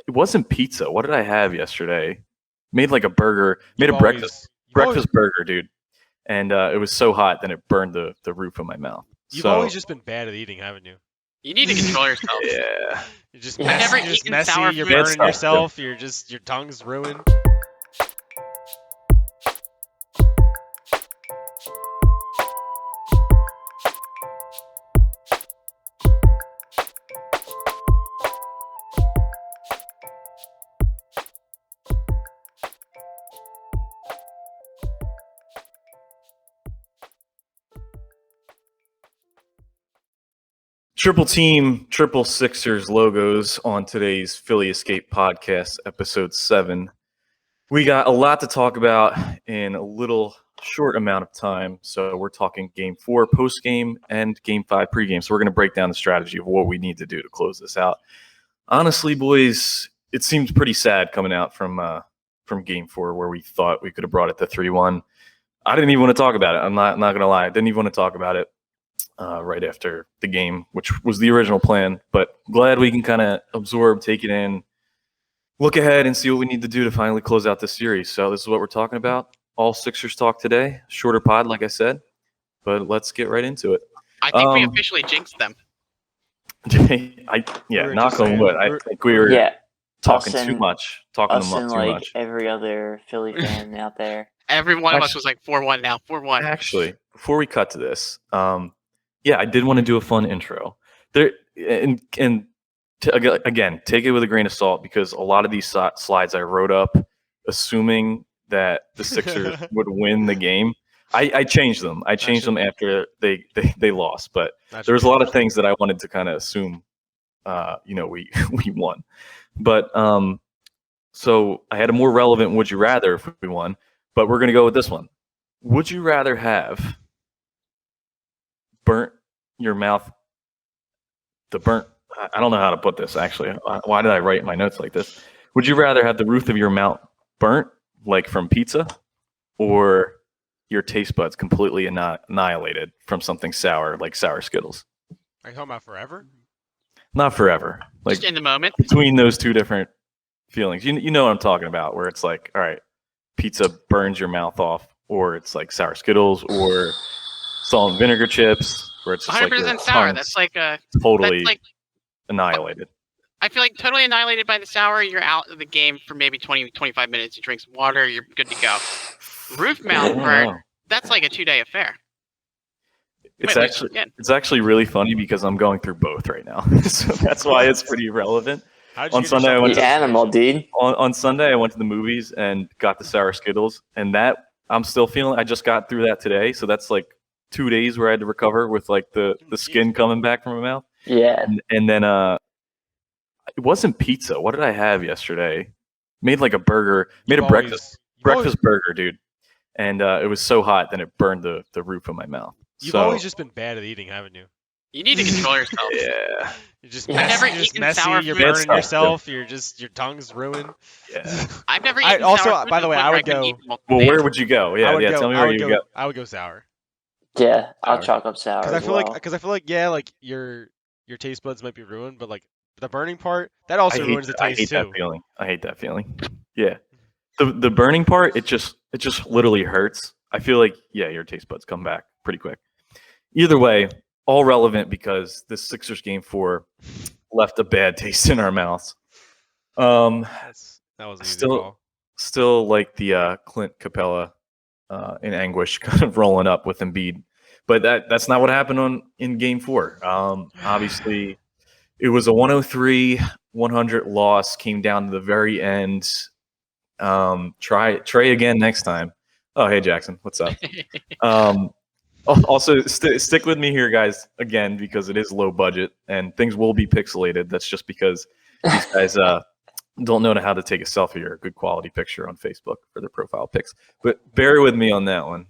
It wasn't pizza. What did I have yesterday? Made like a burger. Made a breakfast burger, dude. And it was so hot that it burned the roof of my mouth. You've always just been bad at eating, haven't you? You need to control yourself. Yeah. You're just I've messy. never You're just eaten messy. sour You're food. burning yourself. You're just your tongue's ruined. Triple team, triple Sixers logos on today's Philly Escape podcast, episode 7. We got a lot to talk about in a little short amount of time. So we're talking game 4 post-game and game 5 pregame. So we're going to break down the strategy of what we need to do to close this out. Honestly, boys, it seems pretty sad coming out from game 4 where we thought we could have brought it to 3-1. I didn't even want to talk about it. I'm not going to lie. I didn't even want to talk about it. Right after the game, which was the original plan. But glad we can kind of absorb, take it in, look ahead, and see what we need to do to finally close out this series. So this is what we're talking about. All Sixers talk today. Shorter pod, like I said. But let's get right into it. I think we officially jinxed them. Knock on wood. I think we were talking too much. Talking them up too like much. Every other Philly fan out there. Every one of us was like 4-1 now. 4-1. Actually, before we cut to this, I did want to do a fun intro. There again, take it with a grain of salt because a lot of these slides I wrote up assuming that the Sixers would win the game. I changed them. I changed them after they lost, but there was a lot of things that I wanted to kind of assume, we won. But so I had a more relevant would you rather if we won, but we're going to go with this one. Would you rather have burnt your mouth, I don't know how to put this actually. Why did I write my notes like this? Would you rather have the roof of your mouth burnt, like from pizza, or your taste buds completely annihilated from something sour, like sour Skittles? Are you talking about forever? Not forever. Like just in the moment. Between those two different feelings. You know what I'm talking about, where it's like, all right, pizza burns your mouth off, or it's like sour Skittles, or salt and vinegar chips, where it's just 100% like sour. That's like totally annihilated. I feel like totally annihilated by the sour. You're out of the game for maybe 20-25 minutes. You drink some water. You're good to go. Roof mouth burn. That's like a 2-day affair. It's actually really funny because I'm going through both right now, so that's why it's pretty relevant. On Sunday, I went to animal, dude. On Sunday, I went to the movies and got the sour Skittles, and that I'm still feeling. I just got through that today, so that's like 2 days where I had to recover with like the skin coming back from my mouth. Yeah. And then it wasn't pizza. What did I have yesterday? Made like a burger. Made a breakfast burger, dude. And it was so hot that it burned the roof of my mouth. You've always just been bad at eating, haven't you? You need to control yourself. Yeah. You're just I've messy. never eaten sour You're food. burning yourself. You're just your tongue's ruined. Yeah. I've never eaten sour food. By the way, I would go. Well, where would you go? Yeah. Tell me where you go. I would go sour. Yeah, I'll chalk up sour. Because I feel like like your taste buds might be ruined, but like the burning part that also ruins the taste too. I hate that feeling. Yeah. The burning part, it just literally hurts. I feel like your taste buds come back pretty quick. Either way, all relevant because this Sixers game 4 left a bad taste in our mouths. That was still like the Clint Capella in anguish, kind of rolling up with Embiid, but that's not what happened in game 4. Obviously, it was a 103-100 loss. Came down to the very end. Try again next time. Oh, hey Jackson, what's up? Also, stick with me here, guys, again, because it is low budget and things will be pixelated. That's just because these guys don't know how to take a selfie or a good quality picture on Facebook for their profile pics. But bear with me on that one.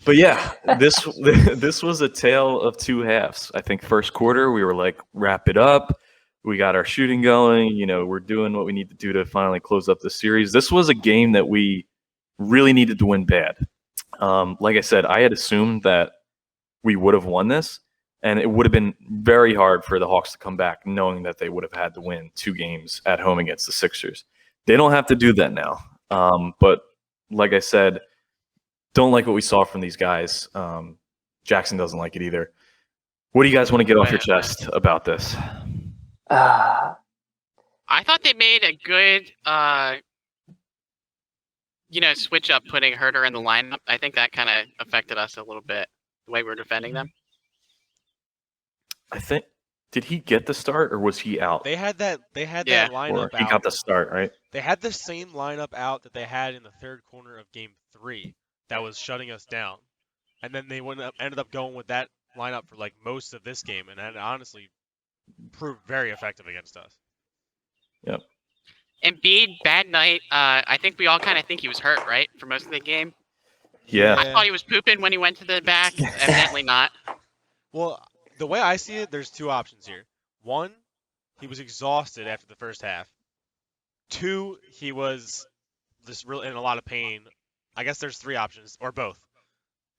But yeah, this was a tale of two halves. I think first quarter, we were like, wrap it up. We got our shooting going. We're doing what we need to do to finally close up the series. This was a game that we really needed to win bad. Like I said, I had assumed that we would have won this. And it would have been very hard for the Hawks to come back knowing that they would have had to win 2 games at home against the Sixers. They don't have to do that now. But like I said, don't like what we saw from these guys. Jackson doesn't like it either. What do you guys want to get off your chest about this? Ah, I thought they made a good, switch up putting Herter in the lineup. I think that kind of affected us a little bit, the way we're defending them. I think did he get the start or was he out? They had that Yeah. lineup Or he got out. the start, right? They had the same lineup out that they had in the third quarter of Game 3 that was shutting us down. And then they ended up going with that lineup for like most of this game, and that honestly proved very effective against us. Yep. Embiid, bad night. I think we all kind of think he was hurt, right, for most of the game. Yeah. I thought he was pooping when he went to the back. Evidently not. Well, the way I see it, there's 2 options here. 1, he was exhausted after the first half. 2, he was just really in a lot of pain. I guess there's 3 options, or both.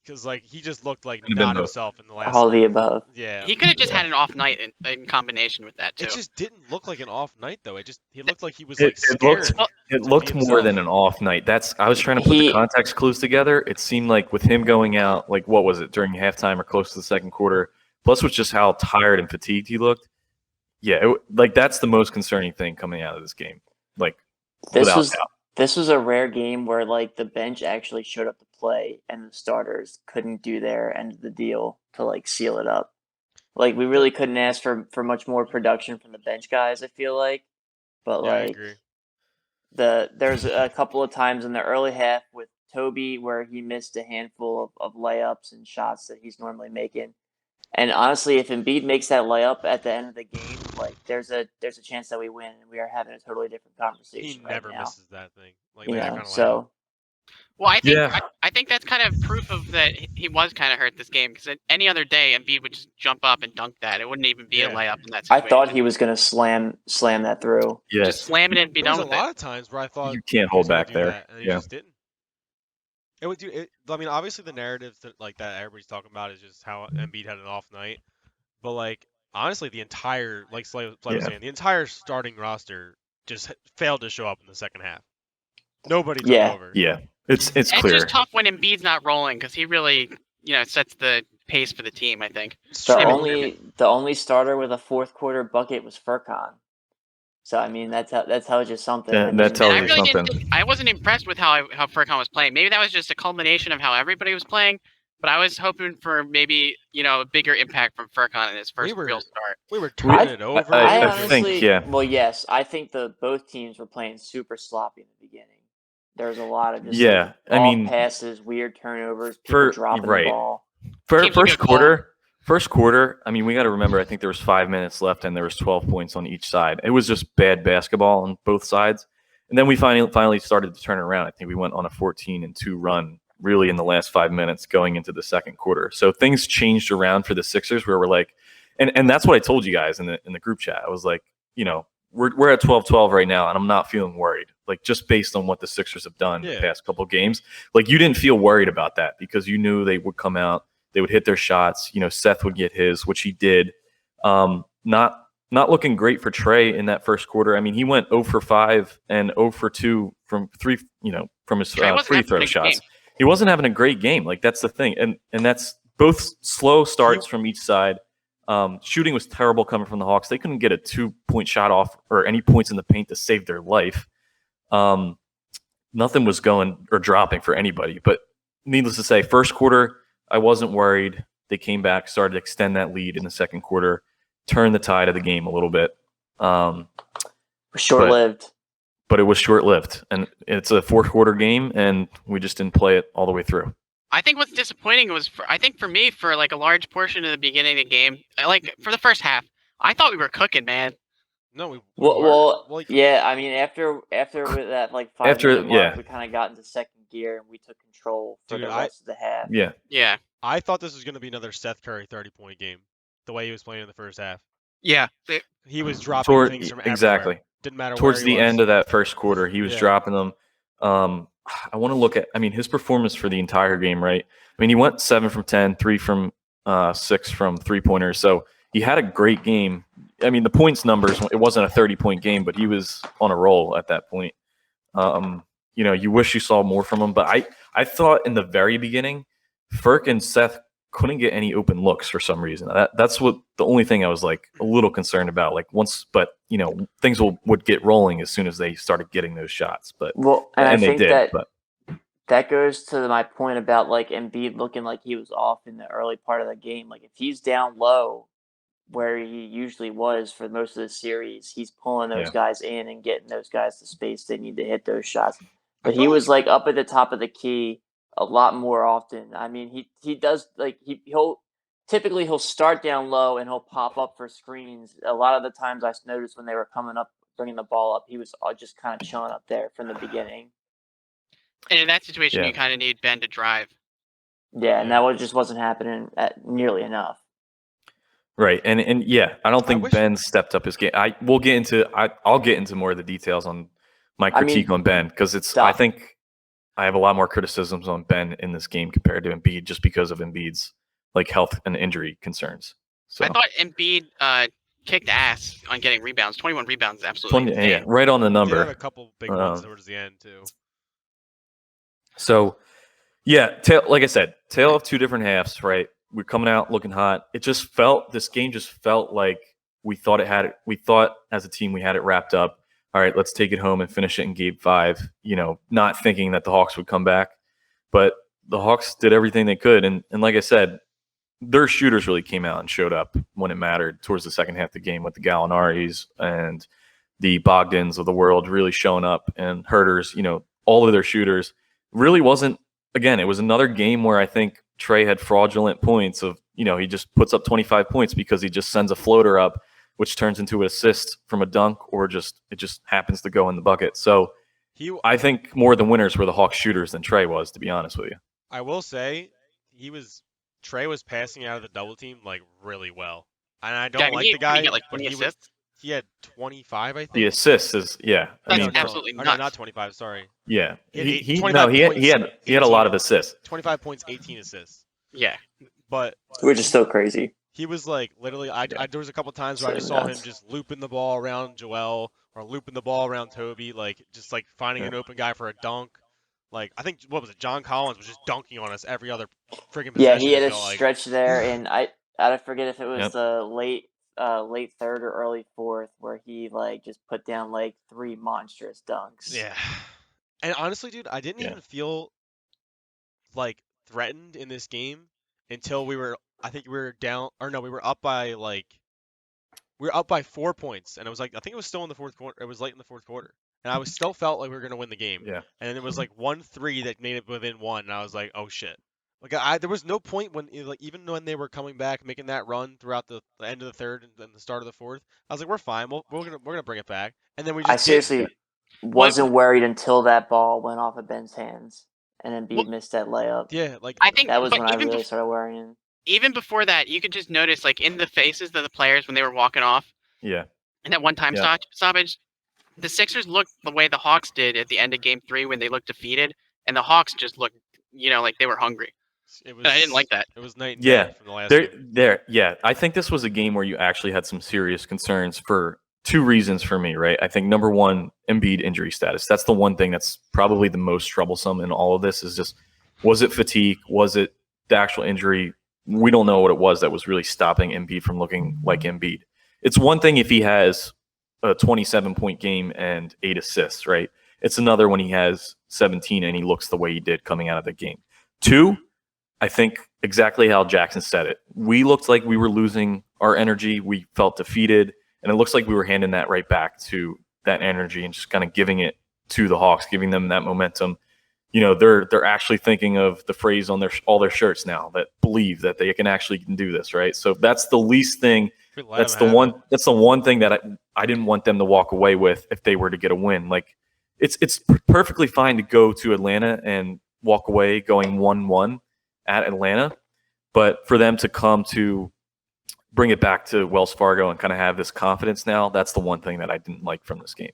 Because like he just looked like not himself in the last. all the above. Yeah. He could have just had an off night in combination with that too. It just didn't look like an off night though. He looked like he was It scared. It looked more than an off night. I was trying to put the context clues together. It seemed like with him going out, like what was it, during halftime or close to the second quarter, plus with just how tired and fatigued he looked. Yeah, that's the most concerning thing coming out of this game. Like, without doubt. This was a rare game where like the bench actually showed up to play and the starters couldn't do their end of the deal to like seal it up. Like we really couldn't ask for much more production from the bench guys, I feel like. But Yeah, I like agree. there's a couple of times in the early half with Toby where he missed a handful of layups and shots that he's normally making. And honestly, if Embiid makes that layup at the end of the game, like there's a chance that we win, and we are having a totally different conversation. He never right now. misses that thing. Like You that know, kind of so Well, I think Yeah. I think that's kind of proof of that he was kind of hurt this game because any other day Embiid would just jump up and dunk that. It wouldn't even be a layup in that I situation. thought he was gonna slam that through. Yes. Just slam it and be there done was with a it. lot of times where I thought You can't he was hold gonna back do there. that, and he Yeah. just didn't. It would do it. I mean, obviously the narrative that everybody's talking about is just how Embiid had an off night, but like honestly, the entire Slay was saying, the entire starting roster just failed to show up in the second half. Nobody took over. Yeah. It's It's clear. just tough when Embiid's not rolling because he really sets the pace for the team. I think. The only starter with a fourth quarter bucket was Furkan. So I mean that tells you something. Yeah, that tells I you really something. didn't think, I wasn't impressed with how Furkan was playing. Maybe that was just a culmination of how everybody was playing. But I was hoping for maybe a bigger impact from Furkan in his first real start. We were turning it over. I honestly think, yeah. Well, yes, I think both teams were playing super sloppy in the beginning. There was a lot of just passes, weird turnovers, people dropping the ball. First quarter, I mean, we got to remember, I think there was 5 minutes left and there was 12 points on each side. It was just bad basketball on both sides. And then we finally started to turn it around. I think we went on a 14-2 run really in the last 5 minutes going into the second quarter. So things changed around for the Sixers where we're like, and that's what I told you guys in the group chat. I was like, we're at 12-12 right now, and I'm not feeling worried. Like, just based on what the Sixers have done the past couple games, like you didn't feel worried about that because you knew they would come out, they would hit their shots. Seth would get his, which he did. Not looking great for Trey in that first quarter. I mean, he went 0 for 5 and 0 for 2 from three, from his free throw shots. He wasn't having a great game. Like that's the thing, and that's both slow starts from each side. Shooting was terrible coming from the Hawks. They couldn't get a 2-point shot off or any points in the paint to save their life. Nothing was going or dropping for anybody. But needless to say, first quarter, I wasn't worried. They came back, started to extend that lead in the second quarter, turned the tide of the game a little bit. Short-lived. But it was short-lived. And it's a fourth quarter game, and we just didn't play it all the way through. I think what's disappointing was, for me, for like a large portion of the beginning of the game, like for the first half, I thought we were cooking, man. No, we yeah. I mean, after that like 5 minute mark, we kind of got into second gear and we took control for the rest of the half. Yeah. I thought this was going to be another Seth Curry 30-point game, the way he was playing in the first half. Yeah. He was dropping things from everywhere. Exactly. Didn't matter towards where he the was. end of that first quarter, he was dropping them. I want to look at, his performance for the entire game, right? I mean, he went 7 from 10, 3 from 6 from three-pointers. So he had a great game. I mean, the points numbers, it wasn't a 30-point game, but he was on a roll at that point. You wish you saw more from him. But I thought in the very beginning, Furk and Seth couldn't get any open looks for some reason. That's what the only thing I was like a little concerned about. Like things would get rolling as soon as they started getting those shots. But I they think did. that goes to my point about like Embiid looking like he was off in the early part of the game. Like if he's down low, where he usually was for most of the series, he's pulling those guys in and getting those guys the space they need to hit those shots. But he was like up at the top of the key a lot more often. I mean, he does like he'll start down low and he'll pop up for screens. A lot of the times I noticed when they were coming up, bringing the ball up, he was just kind of chilling up there from the beginning. And in that situation, you kind of need Ben to drive. Yeah, and that just wasn't happening nearly enough. Right, and I don't think Ben stepped up his game. I'll get into more of the details on my critique on Ben because I think I have a lot more criticisms on Ben in this game compared to Embiid just because of Embiid's like health and injury concerns. So I thought Embiid kicked ass on getting rebounds. 21 rebounds is absolutely insane. Yeah, right on the number. He did have a couple big ones towards the end too. So like I said, tale of two different halves, right? We're coming out looking hot. This game just felt like we thought as a team we had it wrapped up. All right, let's take it home and finish it in game 5, not thinking that the Hawks would come back. But the Hawks did everything they could. And like I said, their shooters really came out and showed up when it mattered towards the second half of the game with the Gallinaris and the Bogdans of the world really showing up and Herters, all of their shooters. Really wasn't, again, it was another game where I think Trey had fraudulent points of, he just puts up 25 points because he just sends a floater up, which turns into an assist from a dunk or it just happens to go in the bucket. So I think more the winners were the Hawks shooters than Trey was, to be honest with you. I will say Trey was passing out of the double team like really well. And I don't like the guy. He got like 20 assists? He had 25, I think. The assists is absolutely nuts. No, not 25. Sorry. Yeah, he had a 18, lot of assists. 25 points, 18 assists. Yeah, but which is so crazy. He was like literally. There was a couple times where I just saw him just looping the ball around Joel or looping the ball around Toby, like just like finding an open guy for a dunk. Like I think John Collins was just dunking on us every other freaking possession. Yeah, he had a stretch there, and I forget if it was the late third or early fourth where he like just put down like 3 monstrous dunks. Yeah, and honestly, dude, I didn't even feel like threatened in this game until we were. I think we were down, or no, we were up by 4 points, and it was like I think it was still in the fourth quarter. It was late in the fourth quarter, and I still felt like we were gonna win the game. Yeah, and then it was like 1-3 that made it within 1, and I was like, oh shit. Like there was no point when even when they were coming back, making that run throughout the end of the third and the start of the fourth, I was like, we're fine. We're gonna bring it back, and then we just. I seriously wasn't worried until that ball went off of Ben's hands, and then Embiid missed that layup. Yeah, like I think that was when I really started worrying. Even before that, you could just notice, like, in the faces of the players when they were walking off. Yeah. And that one-time stoppage, the Sixers looked the way the Hawks did at the end of Game 3 when they looked defeated, and the Hawks just looked, like they were hungry. And I didn't like that. It was night and day from the last game. Yeah, I think this was a game where you actually had some serious concerns for 2 reasons for me, right? I think number one, Embiid injury status. That's the one thing that's probably the most troublesome in all of this is just, was it fatigue? Was it the actual injury? We don't know what it was that was really stopping Embiid from looking like Embiid. It's one thing if he has a 27-point game and 8 assists, right? It's another when he has 17 and he looks the way he did coming out of the game. 2, I think exactly how Jackson said it. We looked like we were losing our energy. We felt defeated, and it looks like we were handing that right back to that energy and just kind of giving it to the Hawks, giving them that momentum. They're actually thinking of the phrase on all their shirts now that believe that they can actually do this, right? So that's the least thing. That's the one thing that I didn't want them to walk away with if they were to get a win. Like it's perfectly fine to go to Atlanta and walk away going 1-1 at Atlanta, but for them to come to bring it back to Wells Fargo and kind of have this confidence now, that's the one thing that I didn't like from this game.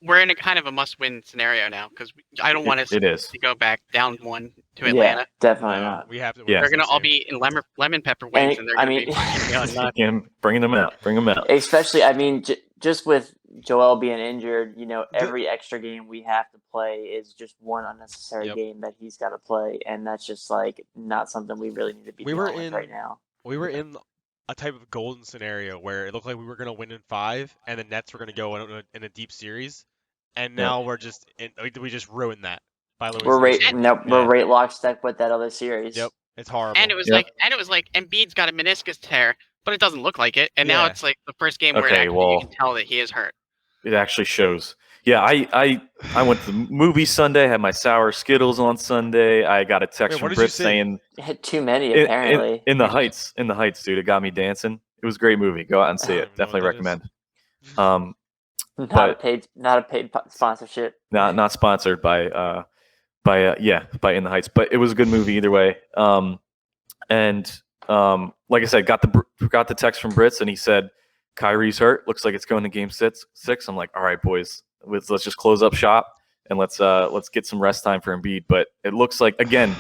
we're in a kind of a must-win scenario now because I don't want us It is. to go back down 1 to Yeah, Atlanta. definitely No, not. we have to. Yeah. They're gonna all be in lemon pepper wings, and they're I gonna mean, be fucking going nuts. Bringing them out. Bring them out. especially, I mean, just with Joel being injured, The- every extra game we have to play is just one unnecessary Yep. game that he's got to play, and that's just like not something we really need to be We were dealing with right now. We were in a type of golden scenario where it looked like we were going to win in 5, and the Nets were going to go in a deep series, and now we just ruined that by losing. We're this game. we're right lockstep with that other series. Yep, it's horrible. And it was like Embiid's got a meniscus tear, but it doesn't look like it. And now Yeah. it's like the first game where Okay, you can tell that he is hurt. It actually shows. Yeah, I went to the movie Sunday, had my sour Skittles on Sunday. I got a text Wait, what from did you Britt see? saying Had too many apparently. in the Heights, dude. It got me dancing. It was a great movie. Go out and see I it. don't even know Definitely what that recommend. Not a paid sponsorship. Not sponsored by In the Heights, but it was a good movie either way. Like I said, got the text from Brits, and he said Kyrie's hurt. Looks like it's going to game 6. I'm like, all right, boys, let's just close up shop and let's get some rest time for Embiid. But it looks like, again,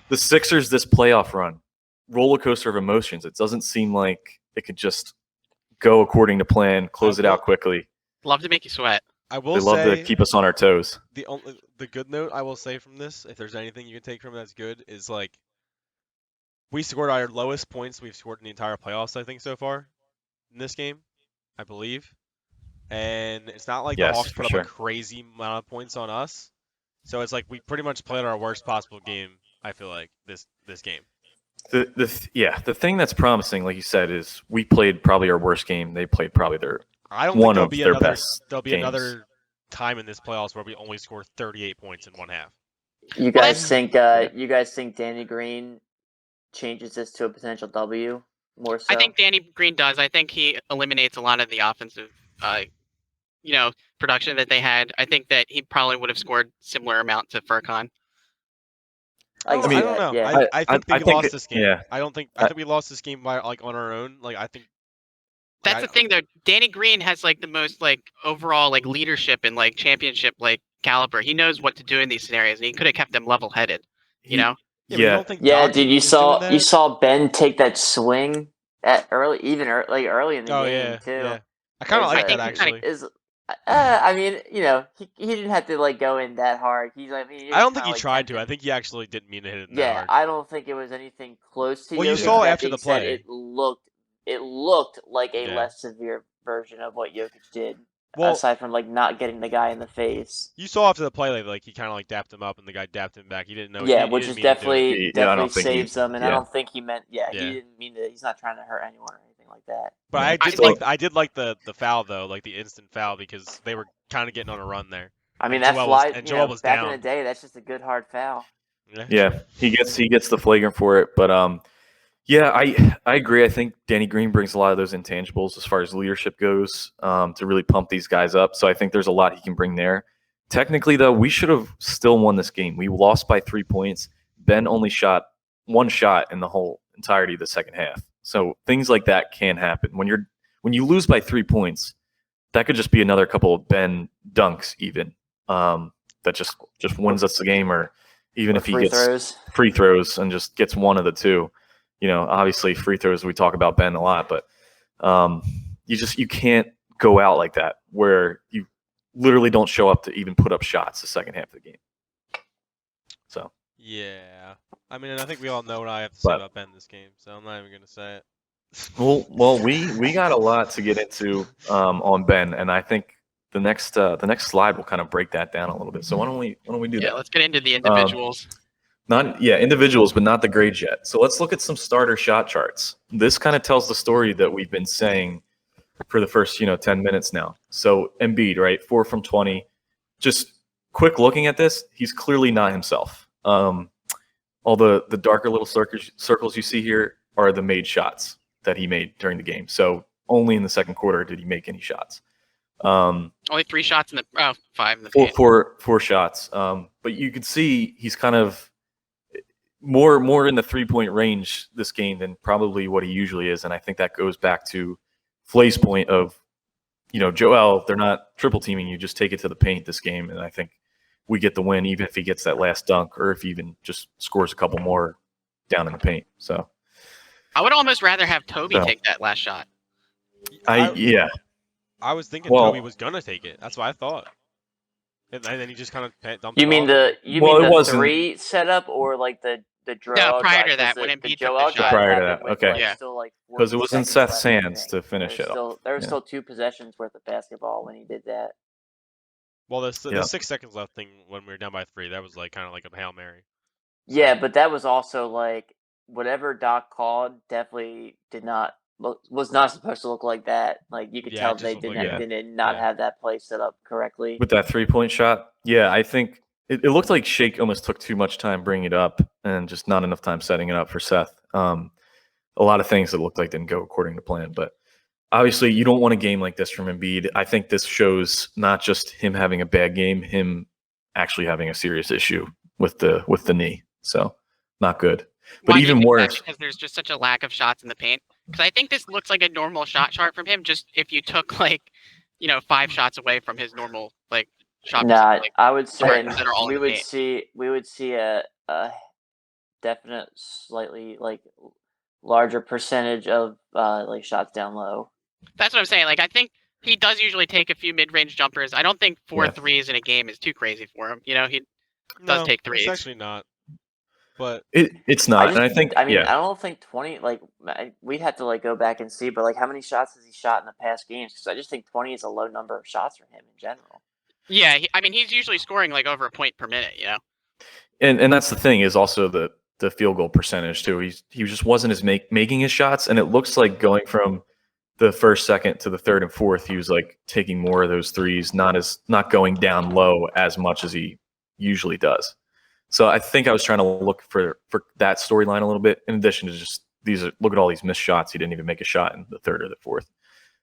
the Sixers this playoff run, roller coaster of emotions. It doesn't seem like it could just go according to plan, close it out quickly. Love to make you sweat. I will They love say to keep us on our toes. the good note I will say from this, if there's anything you can take from it that's good, is like we scored our lowest points we've scored in the entire playoffs, I think, so far in this game, I believe. And it's not like the Hawks put up a crazy amount of points on us. So it's like we pretty much played our worst possible game, I feel like, this game. The thing that's promising, like you said, is we played probably our worst game. They played probably I don't one think of their best. There'll be games. another time in this playoffs where we only score 38 points in one half. You guys think Danny Green changes this to a potential W more so? I think Danny Green does. I think he eliminates a lot of the offensive, production that they had. I think that he probably would have scored similar amount to Furkan. I don't know. Yeah. I think we lost this game. Yeah. I think we lost this game by on our own. Like I think. That's the thing, though. Danny Green has like the most overall leadership and championship caliber. He knows what to do in these scenarios, and he could have kept them level-headed. You know. Yeah. Dude, you saw Ben take that swing at early in the game too. Yeah. I kind of like that actually. I mean, he didn't have to go in that hard. I don't think he tried to. I think he actually didn't mean to hit it that hard. I don't think it was anything close to. Well, you saw after the play. It looked like a less severe version of what Jokic did. Well, aside from not getting the guy in the face. You saw after the play he kind of dapped him up and the guy dapped him back. He didn't know. Yeah, which is definitely saves them, and I don't think he meant. Yeah, he didn't mean to. He's not trying to hurt anyone or anything like that. But I did like the foul though, the instant foul, because they were kind of getting on a run there. I mean, that fly. Joel was back down. in the day, that's just a good hard foul. Yeah, he gets the flagrant for it, but yeah, I agree. I think Danny Green brings a lot of those intangibles as far as leadership goes, to really pump these guys up. So I think there's a lot he can bring there. Technically, though, we should have still won this game. We lost by 3 points. Ben only shot one shot in the whole entirety of the second half. So things like that can happen. When you lose by 3 points, that could just be another couple of Ben dunks even, that just wins us the game, or even if he gets free throws and just gets one of the two. Obviously free throws, we talk about Ben a lot, but you can't go out like that where you literally don't show up to even put up shots the second half of the game. So yeah, I mean, I think we all know what I have to say about Ben this game, so I'm not even gonna say it. well, we got a lot to get into on Ben, and I think the next slide will kind of break that down a little bit. So why don't we do that? Yeah, let's get into the individuals. Individuals, but not the grades yet. So let's look at some starter shot charts. This kind of tells the story that we've been saying for the first 10 minutes now. So Embiid, right, 4 from 20. Just quick looking at this, he's clearly not himself. All the darker little circles you see here are the made shots that he made during the game. So only in the second quarter did he make any shots. Only 3 shots in the 5 in the game. Four shots. But you could see he's kind of more in the 3-point range this game than probably what he usually is, and I think that goes back to Flay's point of Joel, they're not triple teaming you. Just take it to the paint this game, and I think we get the win, even if he gets that last dunk, or if he even just scores a couple more down in the paint. So I would almost rather have Toby take that last shot. I was thinking Toby Well, was gonna take it. That's what I thought. And then he just kind of dumped You it mean off. the it wasn't- 3 setup or like the Joel No, prior drive? to that, 'Cause when the Embiid took Joel the shot. drive Prior to happened that, with okay. like Yeah. still like 'Cause it 40 was in seconds Seth's left in the hands thing. to finish it off. There were Yeah. still 2 possessions worth of basketball when he did that. Well, the Yeah. 6 seconds left thing when we were down by 3, that was like kind of like a Hail Mary. So. Yeah, but that was also like whatever Doc called definitely was not supposed to look like that. Like you could Yeah, tell it just they looked did like not, a- did not yeah. have that play set up correctly. With that 3-point shot, yeah, I think it looked like Shake almost took too much time bringing it up and just not enough time setting it up for Seth. A lot of things that looked like didn't go according to plan, but obviously you don't want a game like this from Embiid. I think this shows not just him having a bad game, him actually having a serious issue with the knee. So not good. But Why do you even think that? worse, Because there's just such a lack of shots in the paint. Because I think this looks like a normal shot chart from him. Just if you took 5 shots away from his normal shot. Nah, Like, I would say that are all in the paint. we would see a definite slightly larger percentage of shots down low. That's what I'm saying. Like I think he does usually take a few mid-range jumpers. I don't think 4 Yeah. threes in a game is too crazy for him. He does take threes. It's actually not. But it's not. And I think I don't think 20. We'd have to go back and see, but how many shots has he shot in the past games? Because I just think 20 is a low number of shots for him in general. Yeah, he's usually scoring over a point per minute. And that's the thing is also the field goal percentage too. He just wasn't as making his shots, and it looks like going from the first, second to the third and fourth, he was taking more of those threes, not going down low as much as he usually does. So I think I was trying to look for that storyline a little bit, in addition to just look at all these missed shots. He didn't even make a shot in the third or the fourth.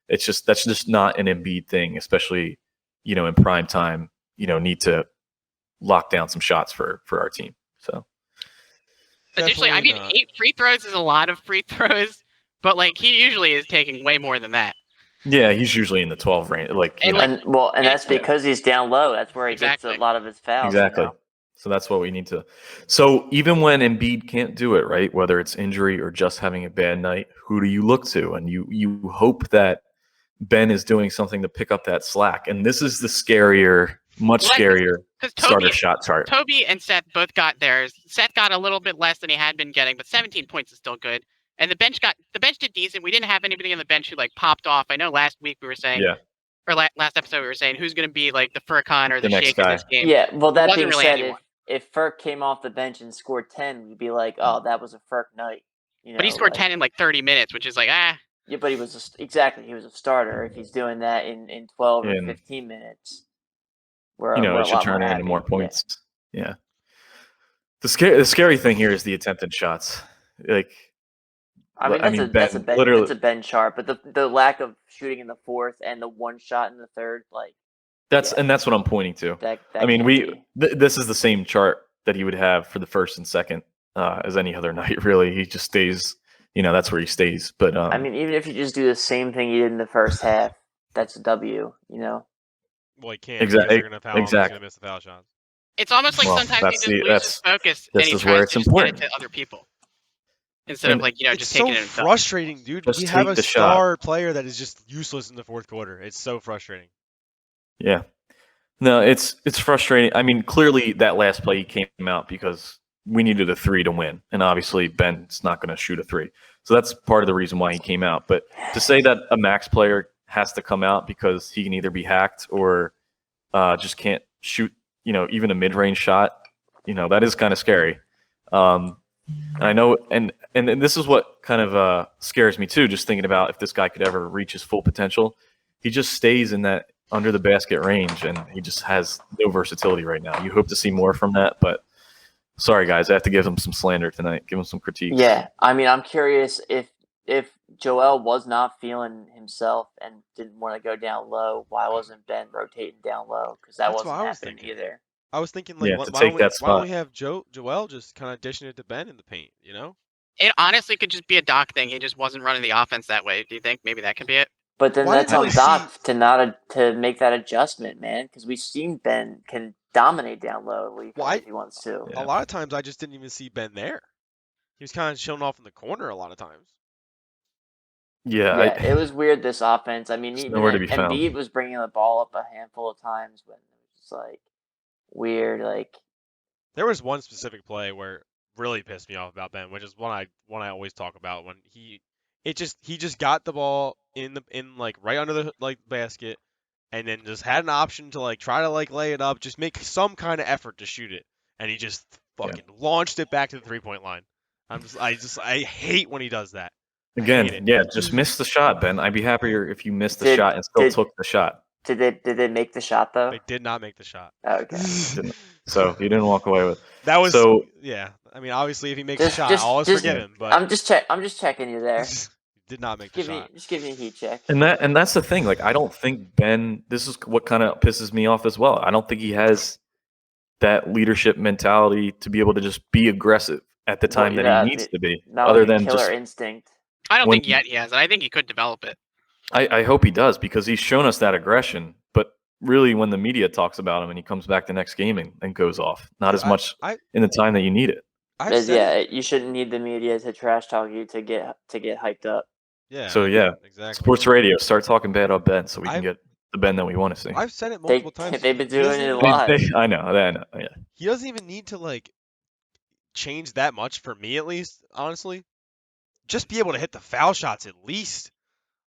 That's just not an Embiid thing, especially in prime time. Need to lock down some shots for our team. So additionally, 8 free throws is a lot of free throws, but he usually is taking way more than that. Yeah, he's usually in the 12 range. And that's because he's down low. That's where he gets a lot of his fouls. Exactly. So that's what we need to. So even when Embiid can't do it, right, whether it's injury or just having a bad night, who do you look to? And you hope that Ben is doing something to pick up that slack. And this is the much scarier starter shot chart. Toby and Seth both got theirs. Seth got a little bit less than he had been getting, but 17 points is still good. And the bench did decent. We didn't have anybody on the bench who popped off. I know last week we were saying, or last episode we were saying who's going to be the Furkan or the Shake in this game. Yeah, well, that being really said, if Furk came off the bench and scored 10, we'd be like, oh, that was a Furk night. But he scored 10 in 30 minutes, which is Yeah, but he was he was a starter. If he's doing that in 12 or 15 minutes, it should turn into more points. Yeah. The scary thing here is the attempted shots. That's a Ben chart, but the lack of shooting in the fourth and the one shot in the third, and that's what I'm pointing to. This is the same chart that he would have for the first and second as any other night. Really, he just stays. That's where he stays. But even if you just do the same thing you did in the first half, that's a W. Well, he can't. Exactly. They're gonna foul him. He's gonna miss the foul shots. It's almost sometimes he just loses focus and he tries to get it to other people instead of just taking it himself. It's so frustrating, dude. We have a star player that is just useless in the fourth quarter. It's so frustrating. Yeah. No, it's frustrating. Clearly that last play he came out because we needed a 3 to win, and obviously Ben's not going to shoot a 3. So that's part of the reason why he came out. But to say that a max player has to come out because he can either be hacked or just can't shoot, even a mid-range shot, that is kind of scary. And I know, and this is what kind of scares me too, just thinking about if this guy could ever reach his full potential. He just stays in that under the basket range, and he just has no versatility right now. You hope to see more from that, but sorry guys, I have to give him some slander tonight. Give him some critique. Yeah, I'm curious if Joel was not feeling himself and didn't want to go down low, why wasn't Ben rotating down low? Because that wasn't happening either. I was thinking, why don't we have Joel just kind of dishing it to Ben in the paint, It honestly could just be a Doc thing. He just wasn't running the offense that way. Do you think maybe that could be it? But then Well, I that's didn't on really Doc see. to make that adjustment, man. Because we've seen Ben can dominate down low at Leaf Well, if he wants to. Yeah. a lot of times I just didn't even see Ben there. He was kind of showing off in the corner a lot of times. Yeah, Yeah, it was weird this offense. I mean, It's even nowhere to be found. Embiid was bringing the ball up a handful of times, but it was just like weird. Like There was one specific play where really pissed me off about Ben, which is one I always talk about when he just got the ball in like right under the like basket and then just had an option to like try to like lay it up, just make some kind of effort to shoot it, and he just fucking launched it back to the 3-point line. I hate when he does that. I hate it. Again, just miss the shot, Ben. I'd be happier if you missed the Did- shot and still did- took the shot. did they make the shot though? They did not make the shot. Oh, okay. So he didn't walk away with. That was So yeah. I mean, obviously, if he makes a shot, I'll always forgive him. But I'm just checking you there. he did not make the shot. Just give me a heat check. and that's the thing. Like I don't think Ben. This is what kind of pisses me off as well. I don't think he has that leadership mentality to be able to just be aggressive at the time that he needs to be. Not Other like a than killer just, instinct. I don't when think yet he has it. I think he could develop it. I hope he does because he's shown us that aggression. But really, when the media talks about him and he comes back the next game and goes off, not as much in the time that you need it. You shouldn't need the media to trash talk you to get hyped up. Yeah. So exactly. Sports radio, start talking bad about Ben so we can get the Ben that we want to see. I've said it multiple times. They've been doing it a lot. I know. Yeah. He doesn't even need to like change that much for me, at least. Honestly, just be able to hit the foul shots at least.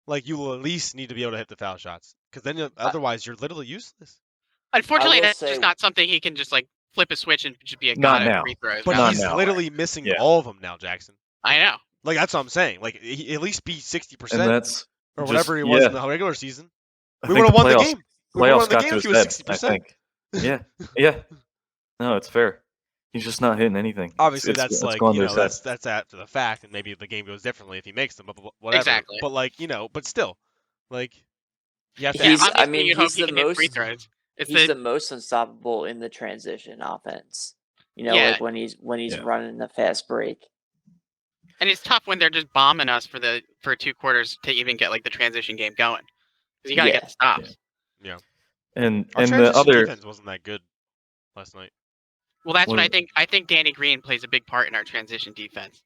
Like you will at least need to be able to hit the foul shots because then otherwise you're literally useless. Unfortunately, that's just not something he can just like flip a switch and just be a god at free throws. But he's literally missing all of them now, Jackson. I know. Like that's what I'm saying. Like he at least be 60%, and that's or whatever he was in the regular season. We would have won the game. We would have won the game if he was 60%. Yeah. No, it's fair. He's just not hitting anything. Obviously, that's like that's after the fact, and maybe the game goes differently if he makes them. But whatever. Exactly. But like but still, like you have to. He's the most unstoppable in the transition offense. Like when he's running the fast break. And it's tough when they're just bombing us for 2 quarters to even get like the transition game going. Because you gotta get the stops. Yeah. And our the other defense wasn't that good last night. Well, that's what I think. I think Danny Green plays a big part in our transition defense.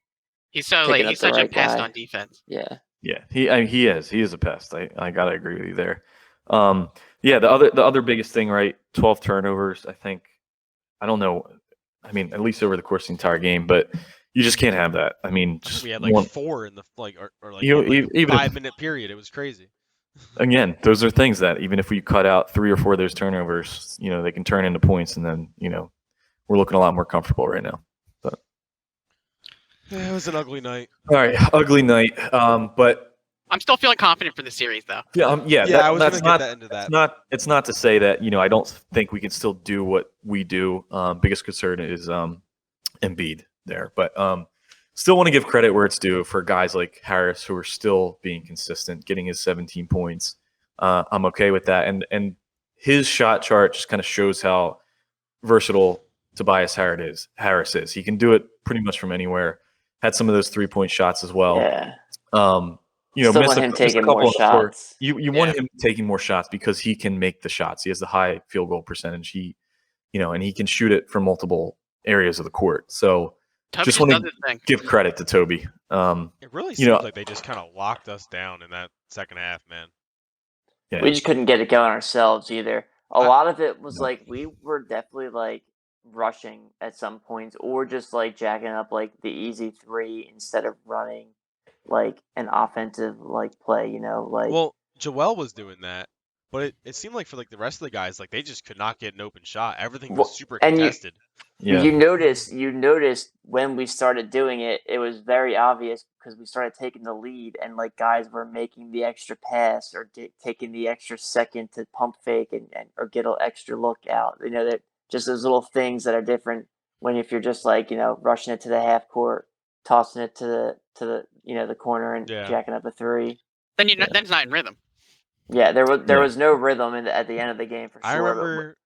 He's he's such a pest on defense. Yeah. Yeah, he is a pest. I gotta agree with you there. The other biggest thing, right? 12 turnovers. I think. I don't know. I mean, at least over the course of the entire game, but you just can't have that. I mean, just we had like 4 in the even 5-minute period. It was crazy. Again, those are things that even if we cut out 3 or 4 of those turnovers, they can turn into points, and then we're looking a lot more comfortable right now. But yeah, it was an ugly night. All right, ugly night. But I'm still feeling confident for the series, though. Yeah. I was going to get into that. It's not to say that I don't think we can still do what we do. Biggest concern is Embiid there, but still want to give credit where it's due for guys like Harris who are still being consistent, getting his 17 points. I'm okay with that, and his shot chart just kind of shows how versatile Tobias Harris is. He can do it pretty much from anywhere. Had some of those 3-point shots as well. Yeah. Still want him taking more shots. You want him taking more shots because he can make the shots. He has the high field goal percentage. And he can shoot it from multiple areas of the court. So Toby just want to give credit to Toby. It really seems like they just kind of locked us down in that second half, man. Yeah. We just couldn't get it going ourselves either. A lot of it was like we were definitely like rushing at some points or just like jacking up like the easy 3 instead of running like an offensive like play, Well, Joel was doing that, but it seemed like for like the rest of the guys, like they just could not get an open shot. Everything was super contested. You noticed when we started doing it, it was very obvious because we started taking the lead and like guys were making the extra pass or taking the extra second to pump fake and or get an extra look out. That just those little things that are different when if you're just like rushing it to the half court, tossing it to the the corner and jacking up a 3. Then then it's not in rhythm. Yeah, there was no rhythm at the end of the game for sure.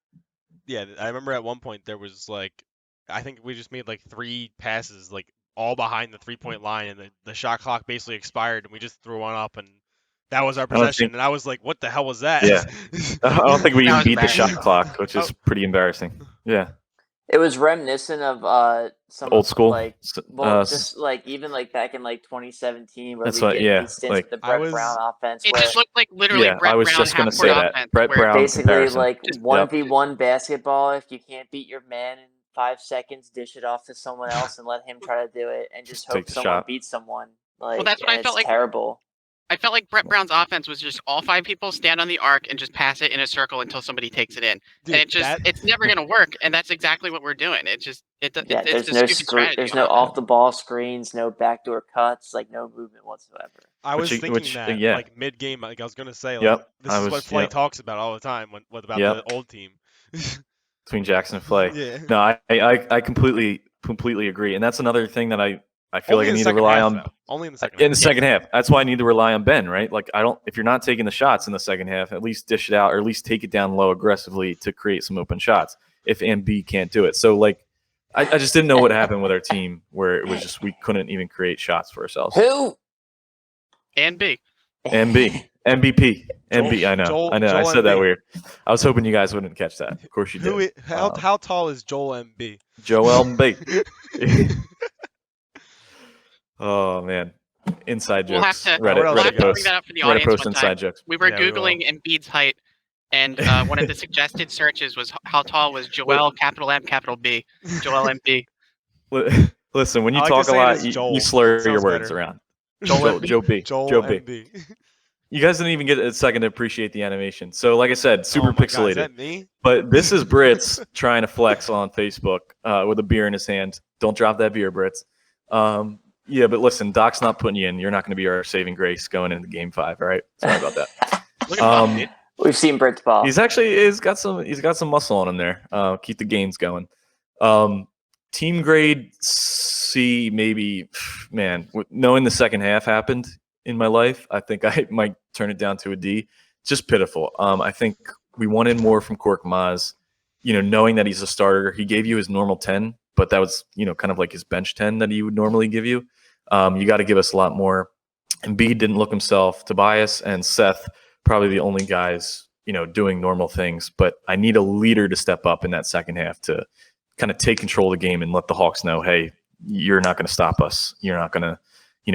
I remember at one point there was like, I think we just made like 3 passes, like all behind the 3-point line, and the shot clock basically expired, and we just threw one up, and That was our I don't possession, think- and I was like, "What the hell was that?" Yeah. I don't think we That even was beat the shot embarrassing. clock, which is pretty embarrassing. Yeah. It was reminiscent of some Old school. like just like even like back in like 2017 where That's we what- get yeah, these stints like- with the I Brett was- Brown offense It where just looked like literally Yeah, Brett I was Brown just gonna half-court say that. offense. Brett where Brown basically comparison. like Just- 1v1 basketball. If you can't beat your man in 5 seconds, dish it off to someone else and let him try to do it, and just Take hope the someone shot. beats someone. Like, that's what and I felt it's like. terrible. I felt like Brett Brown's offense was just all 5 people stand on the arc and just pass it in a circle until somebody takes it in. Dude, And it's never going to work, and that's exactly what we're doing. It's There's a no stupid strategy. there's no off the ball screens, no backdoor cuts, like no movement whatsoever. I was thinking that yeah. like mid game, like I was gonna say, like Yep, this I is what was- Flay yep. talks about all the time. What about Yep. the old team? Between Jackson and Flay. Yeah. No, I completely agree, and that's another thing that I feel Only like I in the need to second rely half, on though. Only in the second in half. the second half. That's why I need to rely on Ben, right? Like if you're not taking the shots in the second half, at least dish it out or at least take it down low aggressively to create some open shots. If Embiid can't do it, so like I just didn't know what happened with our team where it was just we couldn't even create shots for ourselves. Who? And B. MVP. I know. Joel I said that Embiid. weird. I was hoping you guys wouldn't catch that. Of course you did. How tall is Joel Embiid? Joel Embiid. Oh man, inside We'll have jokes. to, Reddit, we'll have Reddit to bring post. that up for the Reddit audience post one inside time. jokes. We were Yeah, we will. Googling Embiid's height, and one of the suggested searches was how tall was Joel, capital M, capital B. Joel Embiid. Listen, when you I like to talk a say it lot, as Joel. you slur Sounds your words better. around. Joel Joe B. Joel Joe B. Embiid. You guys didn't even get a second to appreciate the animation. So, like I said, super Oh my God, pixelated. is that me? But this is Brits trying to flex on Facebook with a beer in his hand. Don't drop that beer, Brits. Yeah, but listen, Doc's not putting you in. You're not going to be our saving grace going into Game 5. All right, sorry about that. Look at Buff, dude. We've seen Britt's ball. He's got some muscle on him there. Keep the games going. Team grade C, maybe. Man, knowing the second half happened in my life, I think I might turn it down to a D. Just pitiful. I think we wanted more from Kork Maz. Knowing that he's a starter, he gave you his normal 10, but that was kind of like his bench 10 that he would normally give you. You got to give us a lot more. Embiid didn't look himself. Tobias and Seth, probably the only guys, doing normal things. But I need a leader to step up in that second half to kind of take control of the game and let the Hawks know, hey, you're not going to stop us. You're not going to,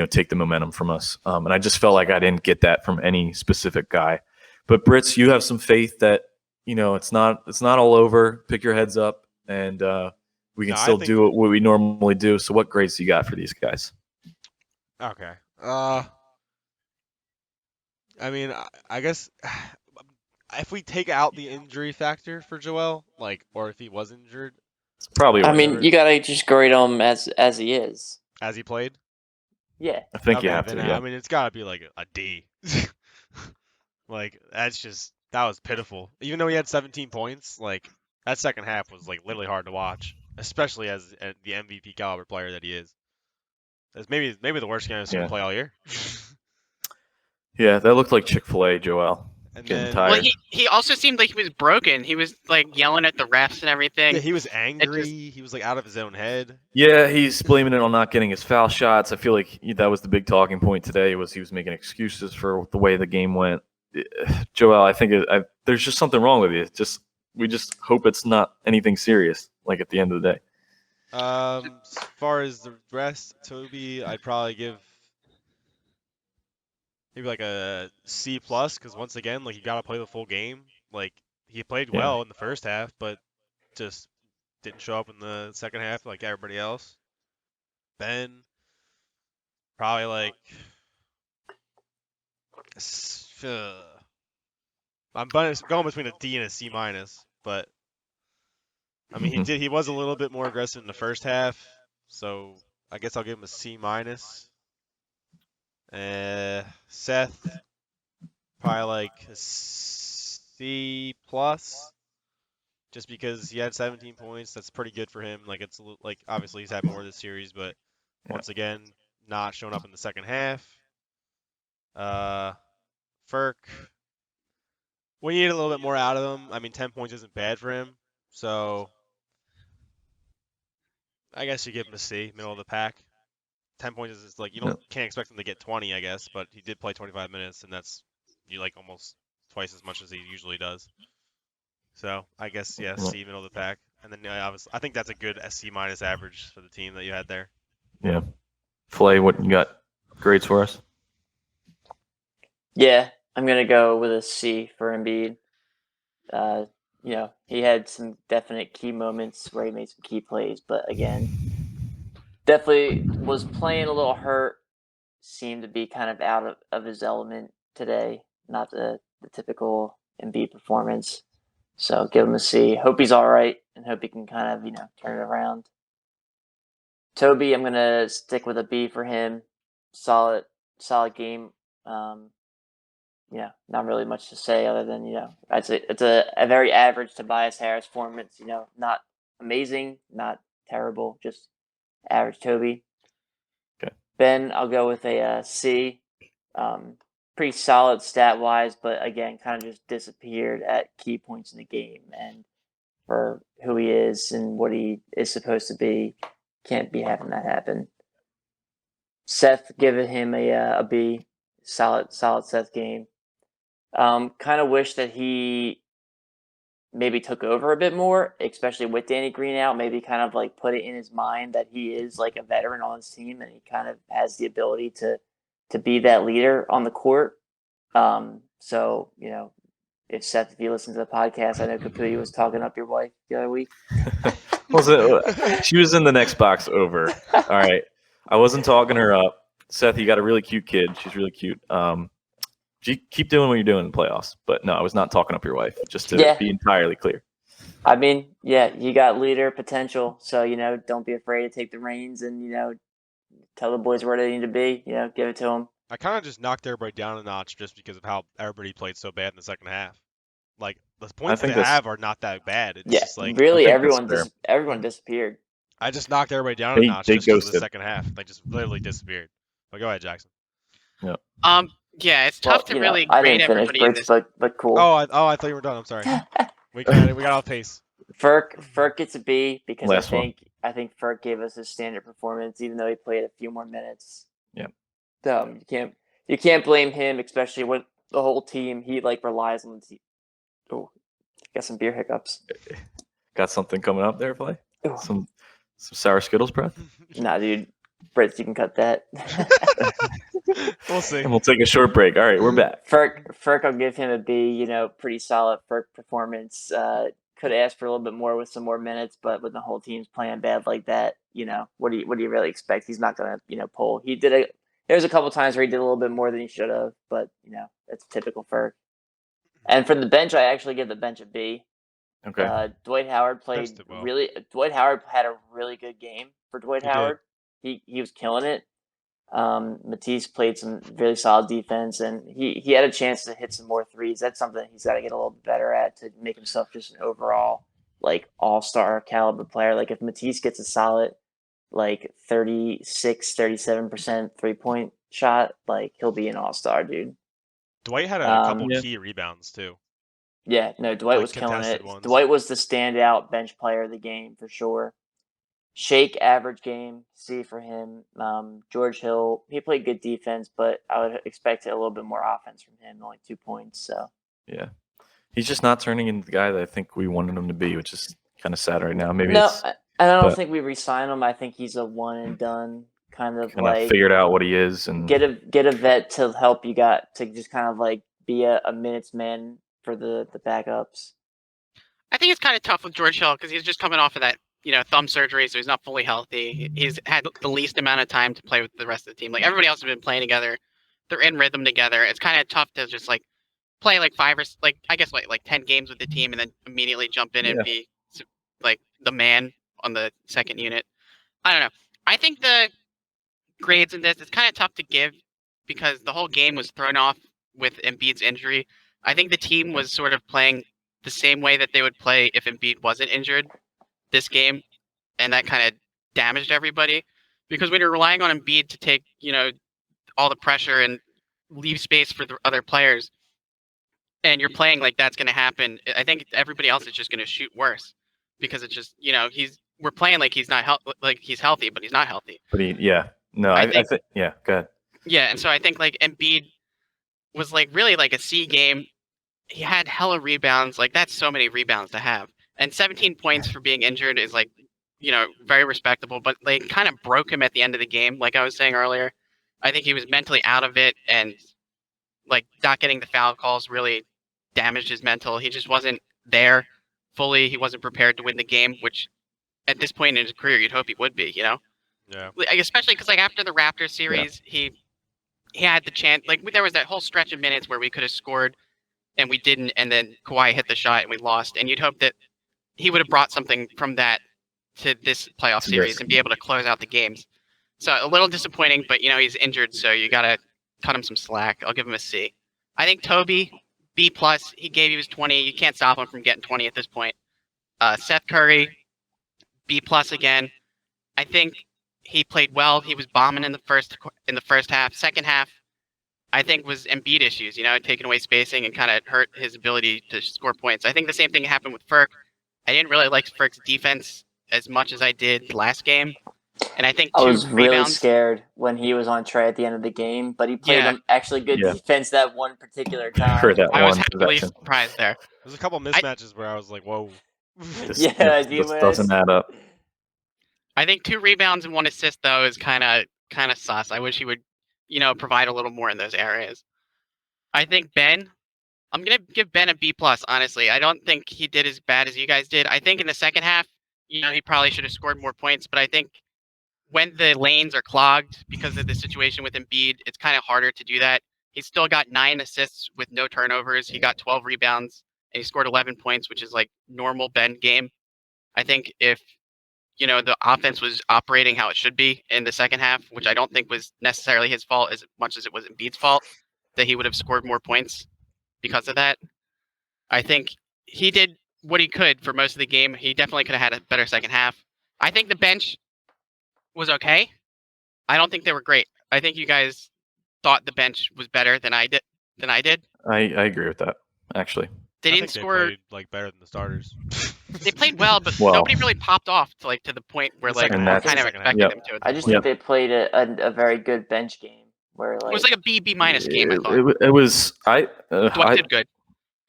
take the momentum from us. And I just felt like I didn't get that from any specific guy. But Brits, you have some faith that, it's not all over. Pick your heads up, and we can still do what we normally do. So what grades you got for these guys? Okay. I mean, I guess if we take out the injury factor for Joel, or if he was injured, It's probably. I mean, you gotta just grade him as he is. as he played. Yeah. I think you Okay, have to. then, Yeah. I mean, it's got to be like a D. That was pitiful. Even though he had 17 points, that second half was literally hard to watch, especially as the MVP caliber player that he is. It's maybe the worst game I've seen him play all year. Yeah, that looked like Chick-fil-A, Joel. And Getting then, tired. Well, he also seemed like he was broken. He was yelling at the refs and everything. yeah, he was angry. He was out of his own head. Yeah, he's blaming it on not getting his foul shots. I feel like that was the big talking point today. Was he was making excuses for the way the game went. Joel, I think there's just something wrong with you. We just hope it's not anything serious. At the end of the day. As far as the rest, Toby, I'd probably give maybe a C+, because once again, you got to play the full game. He played well in the first half, but just didn't show up in the second half like everybody else. Ben, probably I'm going between a D and a C-, but I mean he was a little bit more aggressive in the first half, so I guess I'll give him a C-. Seth, probably a C+, just because he had 17 points. That's pretty good for him. It's obviously he's had more this series, but once again, not showing up in the second half. Furk, we need a little bit more out of him. I mean, 10 points isn't bad for him, so I guess you give him a C, middle of the pack. 10 points is like you Yeah. can't expect him to get 20, I guess, but he did play 25 minutes, and that's like almost twice as much as he usually does. So I guess C, middle of the pack, and then I think that's a good C- average for the team that you had there. Yeah. Flay, what you got grades for us? Yeah, I'm gonna go with a C for Embiid. He had some definite key moments where he made some key plays, but again, definitely was playing a little hurt. Seemed to be kind of out of his element today. Not the typical Embiid performance. So give him a C. Hope he's all right, and hope he can kind of turn it around. Toby, I'm gonna stick with a B for him. Solid game. Not really much to say other than it's a very average Tobias Harris performance. Not amazing, not terrible, just average Toby. Okay. Ben, I'll go with a C. Pretty solid stat wise, but again, kind of just disappeared at key points in the game. And for who he is and what he is supposed to be, can't be having that happen. Seth, giving him a B. Solid Seth game. Kind of wish that he maybe took over a bit more, especially with Danny Green out. Maybe kind of like put it in his mind that he is like a veteran on his team and he kind of has the ability to be that leader on the court. So if you listen to the podcast, I know Caputi was talking up your wife the other week. She was in the next box over. All right, I wasn't talking her up. Seth, you got a really cute kid. She's really cute. Keep doing what you're doing in the playoffs. But no, I was not talking up your wife, just to be entirely clear. I mean, you got leader potential. So, don't be afraid to take the reins and, tell the boys where they need to be. Give it to them. I kind of just knocked everybody down a notch just because of how everybody played so bad in the second half. Like, the points they have are not that bad. It's just like... really, everyone disappeared. I just knocked everybody down a notch just because of the second half. They just literally disappeared. But go ahead, Jackson. Yeah. Yeah, it's tough to really grade everybody in this. But cool. Oh, I thought you were done. I'm sorry. we got off pace. Ferk gets a B because I think Ferk gave us his standard performance, even though he played a few more minutes. Yeah. You can't blame him, especially with the whole team. He relies on the team. Oh, got some beer hiccups. Got something coming up there, Flay? Some sour Skittles breath? Nah, dude. Brett, you can cut that. We'll see. And we'll take a short break. All right, we're back. Ferk, I'll give him a B. Pretty solid Ferk performance. Could have asked for a little bit more with some more minutes, but when the whole team's playing bad like that, what do you really expect? He's not gonna, pull. There's a couple times where he did a little bit more than he should have, but that's typical Ferk. And for the bench, I actually give the bench a B. Okay. Dwight Howard Dwight Howard had a really good game for Dwight Howard. He was killing it. Matisse played some really solid defense, and he had a chance to hit some more threes. That's something he's got to get a little bit better at to make himself just an overall all-star caliber player. Like if Matisse gets a solid 36-37% three-point shot, he'll be an all-star, dude. Dwight had a couple key rebounds too. Yeah, no, Dwight was killing it. Dwight was the standout bench player of the game for sure. Shake, average game, C for him. George Hill, he played good defense, but I would expect a little bit more offense from him, only 2 points. So yeah, he's just not turning into the guy that I think we wanted him to be, which is kind of sad right now. Maybe I don't think we re-sign him. I think he's a one and done kind of figured out what he is and get a vet to help you to just kind of be a minutes man for the backups. I think it's kind of tough with George Hill because he's just coming off of that thumb surgery, so he's not fully healthy. He's had the least amount of time to play with the rest of the team. Everybody else has been playing together. They're in rhythm together. It's kind of tough to just play 5 or 10 games with the team and then immediately jump in and be the man on the second unit. I don't know. I think the grades in this is kind of tough to give because the whole game was thrown off with Embiid's injury. I think the team was sort of playing the same way that they would play if Embiid wasn't injured this game, and that kind of damaged everybody because when you're relying on Embiid to take all the pressure and leave space for the other players, and you're playing like that's going to happen, I think everybody else is just going to shoot worse because it's just we're playing like he's not healthy, but he's not healthy. But No, I think yeah. Go ahead. Yeah, and so I think like Embiid was like really like a C game. He had hella rebounds. Like that's so many rebounds to have, and 17 points for being injured is like, very respectable. But they kind of broke him at the end of the game. Like I was saying earlier, I think he was mentally out of it, and like not getting the foul calls really damaged his mental. He just wasn't there fully. He wasn't prepared to win the game, which at this point in his career you'd hope he would be. Yeah. Like, especially because like after the Raptors series, he had the chance. Like there was that whole stretch of minutes where we could have scored and we didn't, and then Kawhi hit the shot and we lost. And you'd hope that he would have brought something from that to this playoff series and be able to close out the games. So a little disappointing, but he's injured, so you gotta cut him some slack. I'll give him a C. I think Toby, B+. He gave you his 20. You can't stop him from getting 20 at this point. Seth Curry, B+ again. I think he played well. He was bombing in the first half. Second half, I think was Embiid issues, taking away spacing and kind of hurt his ability to score points. I think the same thing happened with Furk. I didn't really like Furk's defense as much as I did last game. And I think I was really rebounds. scared when he was on Trey at the end of the game, but he played actually good defense that one particular time. For that I was one happily possession. surprised there. There's a couple mismatches where I was like, whoa. This D-Wiz. doesn't add up. I think 2 rebounds and 1 assist though is kind of sus. I wish he would, provide a little more in those areas. I think Ben, I'm gonna give Ben a B+. Honestly, I don't think he did as bad as you guys did. I think in the second half, he probably should have scored more points. But I think when the lanes are clogged because of the situation with Embiid, it's kind of harder to do that. He's still got 9 assists with no turnovers. He got 12 rebounds and he scored 11 points, which is like normal Ben game. I think if the offense was operating how it should be in the second half, which I don't think was necessarily his fault as much as it was Embiid's fault, that he would have scored more points because of that. I think he did what he could for most of the game. He definitely could have had a better second half. I think the bench was okay. I don't think they were great. I think you guys thought the bench was better than I did. I agree with that, actually. They didn't score. They played better than the starters. They played well, but nobody really popped off to the point where I kind of expected them to. I just think they played a very good bench game. Where it was like a B- game. I thought it was. Dwight did good.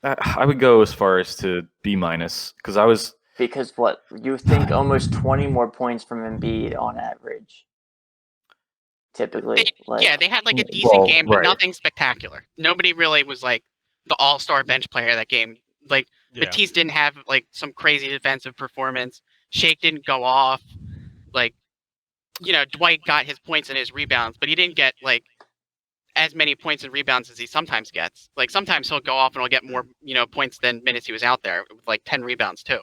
I would go as far as to B- because I was. Because what you think almost 20 more points from Embiid on average. Typically, they had like a decent game, but nothing spectacular. Nobody really was like the all-star bench player that game. Like Matisse didn't have like some crazy defensive performance. Shake didn't go off. Like, Dwight got his points and his rebounds, but he didn't get like as many points and rebounds as he sometimes gets. Like sometimes he'll go off and he'll get more, points than minutes he was out there with like 10 rebounds too.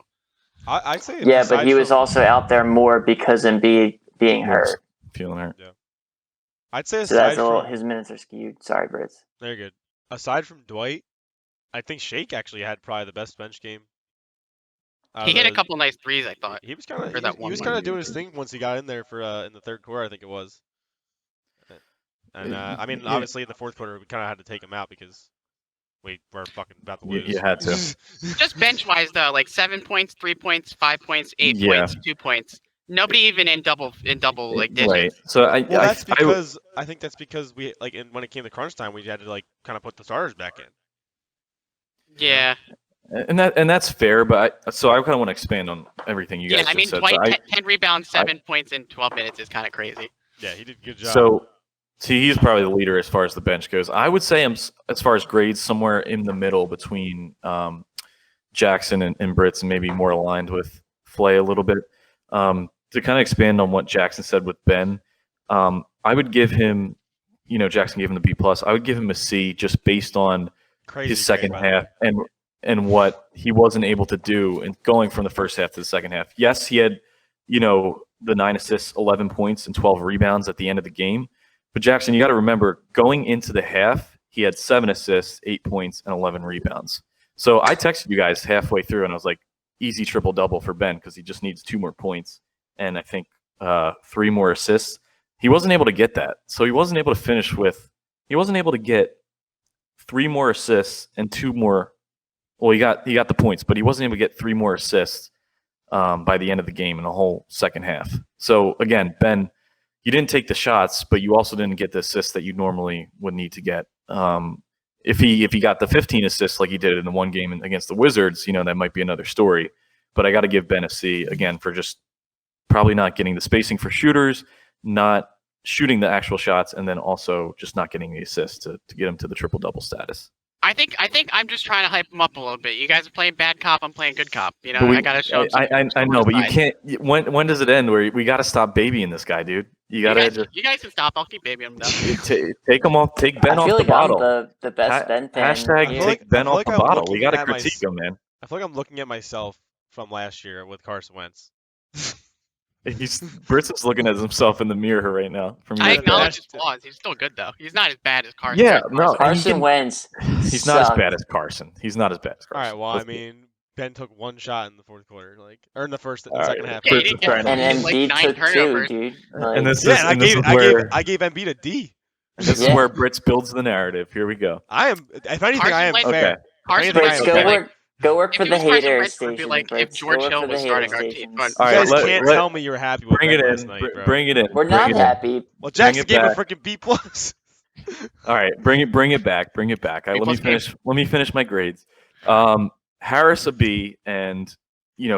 I'd say but he was also out there more because Embiid being hurt. Feeling hurt. Yeah. I'd say so that's his minutes are skewed. Sorry, Brits. Very good. Aside from Dwight, I think Shake actually had probably the best bench game. He hit a couple nice threes, I thought. He was kind of doing his thing once he got in there for in the third quarter, I think it was. And obviously in the fourth quarter we kind of had to take him out because we were fucking about to lose. You had to. Just bench wise though, like 7 points, 3 points, 5 points, 8 points, 2 points. Nobody even in double like digits. Right. So I think that's because we when it came to crunch time we had to kind of put the starters back in. Yeah. And that's fair, but I kind of want to expand on everything you guys just said. Dwight, 10 rebounds, 7 points in 12 minutes is kind of crazy. Yeah, he did a good job. So, he's probably the leader as far as the bench goes. I would say as far as grades, somewhere in the middle between Jackson and Brits, and maybe more aligned with Flay a little bit. To kind of expand on what Jackson said with Ben, I would give him, Jackson gave him the B+. I would give him a C just based on his second half and what he wasn't able to do and going from the first half to the second half. Yes, he had, the 9 assists, 11 points, and 12 rebounds at the end of the game. But Jackson, you got to remember, going into the half, he had 7 assists, 8 points, and 11 rebounds. So I texted you guys halfway through, and I was like, easy triple-double for Ben because he just needs 2 more points and I think 3 more assists. He wasn't able to get that. So he wasn't able to finish with – he wasn't able to get 3 more assists and 2 more – well, he got the points, but he wasn't able to get 3 more assists by the end of the game in the whole second half. So, again, Ben – you didn't take the shots, but you also didn't get the assists that you normally would need to get. If he got the 15 assists like he did in the one game against the Wizards, that might be another story. But I got to give Ben a C again for just probably not getting the spacing for shooters, not shooting the actual shots, and then also just not getting the assists to get him to the triple-double status. I think I'm just trying to hype him up a little bit. You guys are playing bad cop. I'm playing good cop. I gotta show him some. I know, but you can't. When does it end? Where we got to stop babying this guy, dude? You guys can stop. I'll keep babying him though. Take him off. Take Ben off the bottle. I'm the best Ben fan. Hashtag take Ben off the bottle. We got to critique him, man. I feel like I'm looking at myself from last year with Carson Wentz. Brits is looking at himself in the mirror right now. I acknowledge his flaws. He's still good though. He's not as bad as Carson. Yeah, no, Carson Wentz. He's not as bad as Carson. He's not as bad as Carson. All right, well, Ben took one shot in the fourth quarter, or in the second half. Yeah, he didn't get and Embiid took turnovers. 2, dude. I gave Embiid a D. This is where Brits builds the narrative. Here we go. If anything, I am fair. Carson Go work for the haters station. Would be like if George Hill was starting our team. You guys can't tell me you were happy with Ben last night, bro. Bring it in. We're not happy. Well, Jackson gave a freaking B+. All right, bring it back. Let me finish my grades. Harris a B, and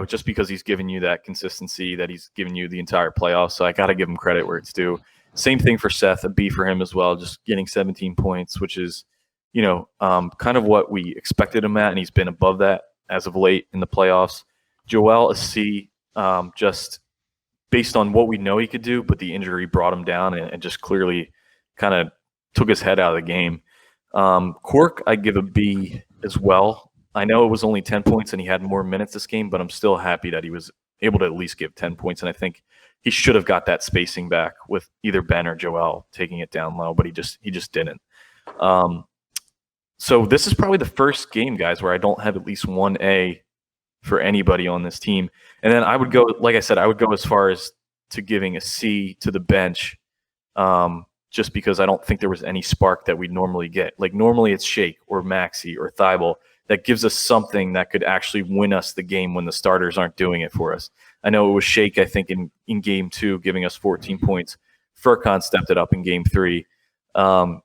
just because he's given you that consistency that he's given you the entire playoffs, so I got to give him credit where it's due. Same thing for Seth, a B for him as well, just getting 17 points, which is kind of what we expected him at, and he's been above that as of late in the playoffs. Joel a C, just based on what we know he could do, but the injury brought him down and just clearly kind of took his head out of the game. Cork, I give a B as well. I know it was only 10 points and he had more minutes this game, but I'm still happy that he was able to at least give 10 points, and I think he should have got that spacing back with either Ben or Joel taking it down low, but he just didn't. So this is probably the first game, guys, where I don't have at least one A for anybody on this team. And then I would go, like I said, as far as to giving a C to the bench, just because I don't think there was any spark that we'd normally get. Like normally it's Shake or Maxey or Thibault that gives us something that could actually win us the game when the starters aren't doing it for us. I know it was Shake, I think, in game 2, giving us 14 points. Furkan stepped it up in game 3.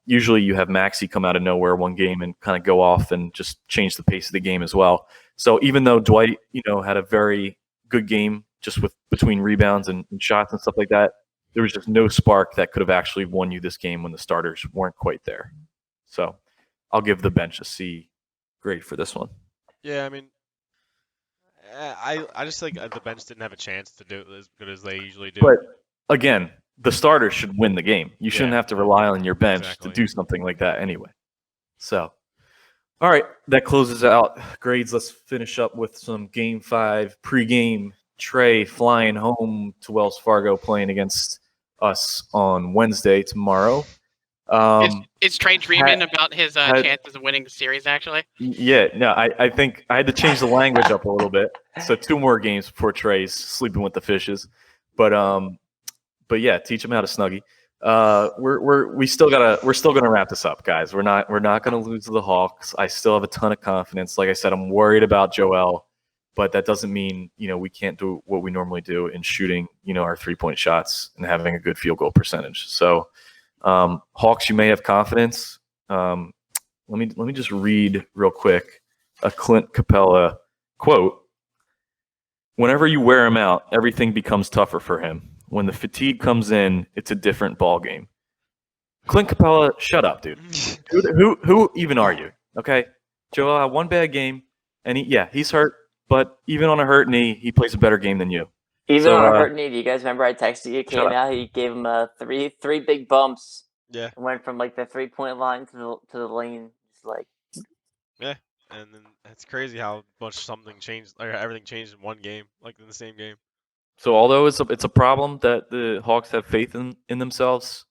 Usually you have Maxey come out of nowhere one game and kind of go off and just change the pace of the game as well. So even though Dwight, had a very good game just between rebounds and shots and stuff like that, there was just no spark that could have actually won you this game when the starters weren't quite there. So I'll give the bench a C grade for this one. Yeah, I mean, I just think the bench didn't have a chance to do it as good as they usually do. But again, the starters should win the game. You shouldn't have to rely on your bench to do something like that anyway. So, all right, that closes out grades. Let's finish up with some Game 5 pregame. Trey flying home to Wells Fargo, playing against us on Wednesday tomorrow. Is Trey dreaming about his chances of winning the series, actually? Yeah, no, I think I had to change the language up a little bit. So 2 more games before Trey's sleeping with the fishes. But yeah, teach him how to snuggie. We're still gonna wrap this up, guys. We're not gonna lose to the Hawks. I still have a ton of confidence. Like I said, I'm worried about Joel, but that doesn't mean we can't do what we normally do in shooting our 3-point shots and having a good field goal percentage. So Hawks, you may have confidence. Let me just read real quick a Clint Capella quote. Whenever you wear him out, everything becomes tougher for him. When the fatigue comes in, it's a different ball game. Clint Capella, shut up, dude. Who even are you? Okay, Joel had one bad game, and he's hurt. But even on a hurt knee, he plays a better game than you. Even on a hurt knee, do you guys remember I texted you? Came out, he gave him three big bumps. Yeah, and went from like the 3-point line to the lane. It's like and then it's crazy how much something changed, or everything changed in one game, like in the same game. So although it's a problem that the Hawks have faith in themselves,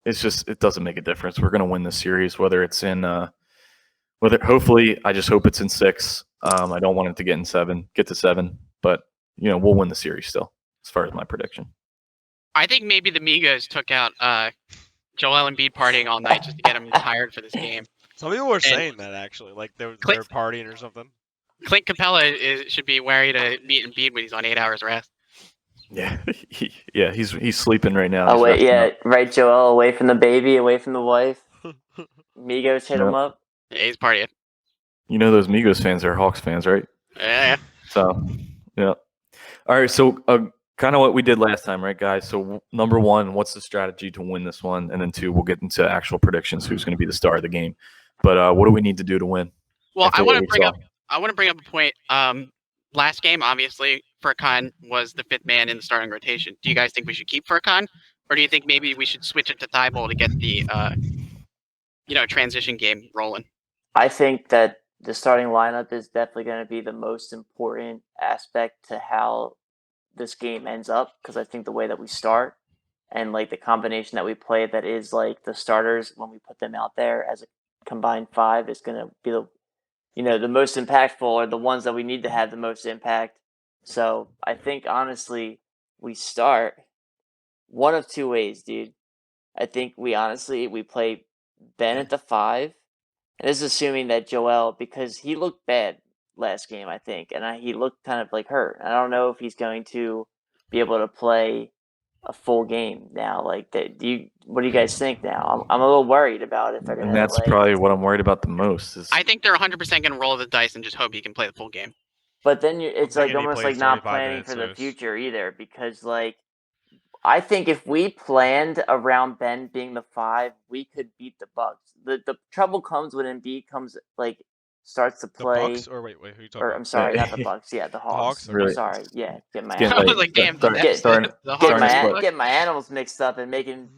it's just it doesn't make a difference. We're going to win this series, whether it's in hopefully I just hope it's in 6. I don't want it to get to 7, but we'll win the series still, as far as my prediction. I think maybe the Migos took out Joel Embiid partying all night just to get him tired for this game. Some people were saying that actually, like they're partying or something. Clint Capella should be wary to meet Embiid when he's on 8 hours rest. Yeah, he's sleeping right now. Oh He's wait, resting yeah, up. right, Joel, away from the baby, away from the wife. Migos hit him Yep. up. Yeah, he's partying. You know those Migos fans are Hawks fans, right? Yeah. So, yeah. All right, so kind of what we did last time, right, guys? So number one, what's the strategy to win this one? And then two, we'll get into actual predictions, who's going to be the star of the game. But what do we need to do to win? Well, after I what want we to bring saw? up. I want to bring up a point. Last game, obviously, Furkan was the fifth man in the starting rotation. Do you guys think we should keep Furkan, or do you think maybe we should switch it to Thibault to get the transition game rolling? I think that the starting lineup is definitely going to be the most important aspect to how this game ends up, because I think the way that we start and like the combination that we play, that is like the starters, when we put them out there as a combined five, is going to be the most impactful, or the ones that we need to have the most impact. So I think honestly we start one of two ways, dude. I think we play Ben at the five, and this is assuming that Joel, because he looked bad last game, I think, and he looked kind of like hurt. I don't know if he's going to be able to play a full game now. Like, what do you guys think now? I'm a little worried about if they're And gonna that's probably what I'm worried about the most. Is I think they're 100% going to roll the dice and just hope he can play the full game. But then it's like thinking he almost like plays not 35 planning minutes, for the so future either, because like I think if we planned around Ben being the five, we could beat the Bucks. The trouble comes when Embiid starts to the play. Bucks, or wait, who are you talking Or about? I'm sorry, not the Bucks. Yeah, the Hawks. Hawks? I'm really sorry. Yeah, get my getting I was late. like, damn, Start- that's starting the get Hawks starting to and sweat. Bucks. get my animals mixed up and making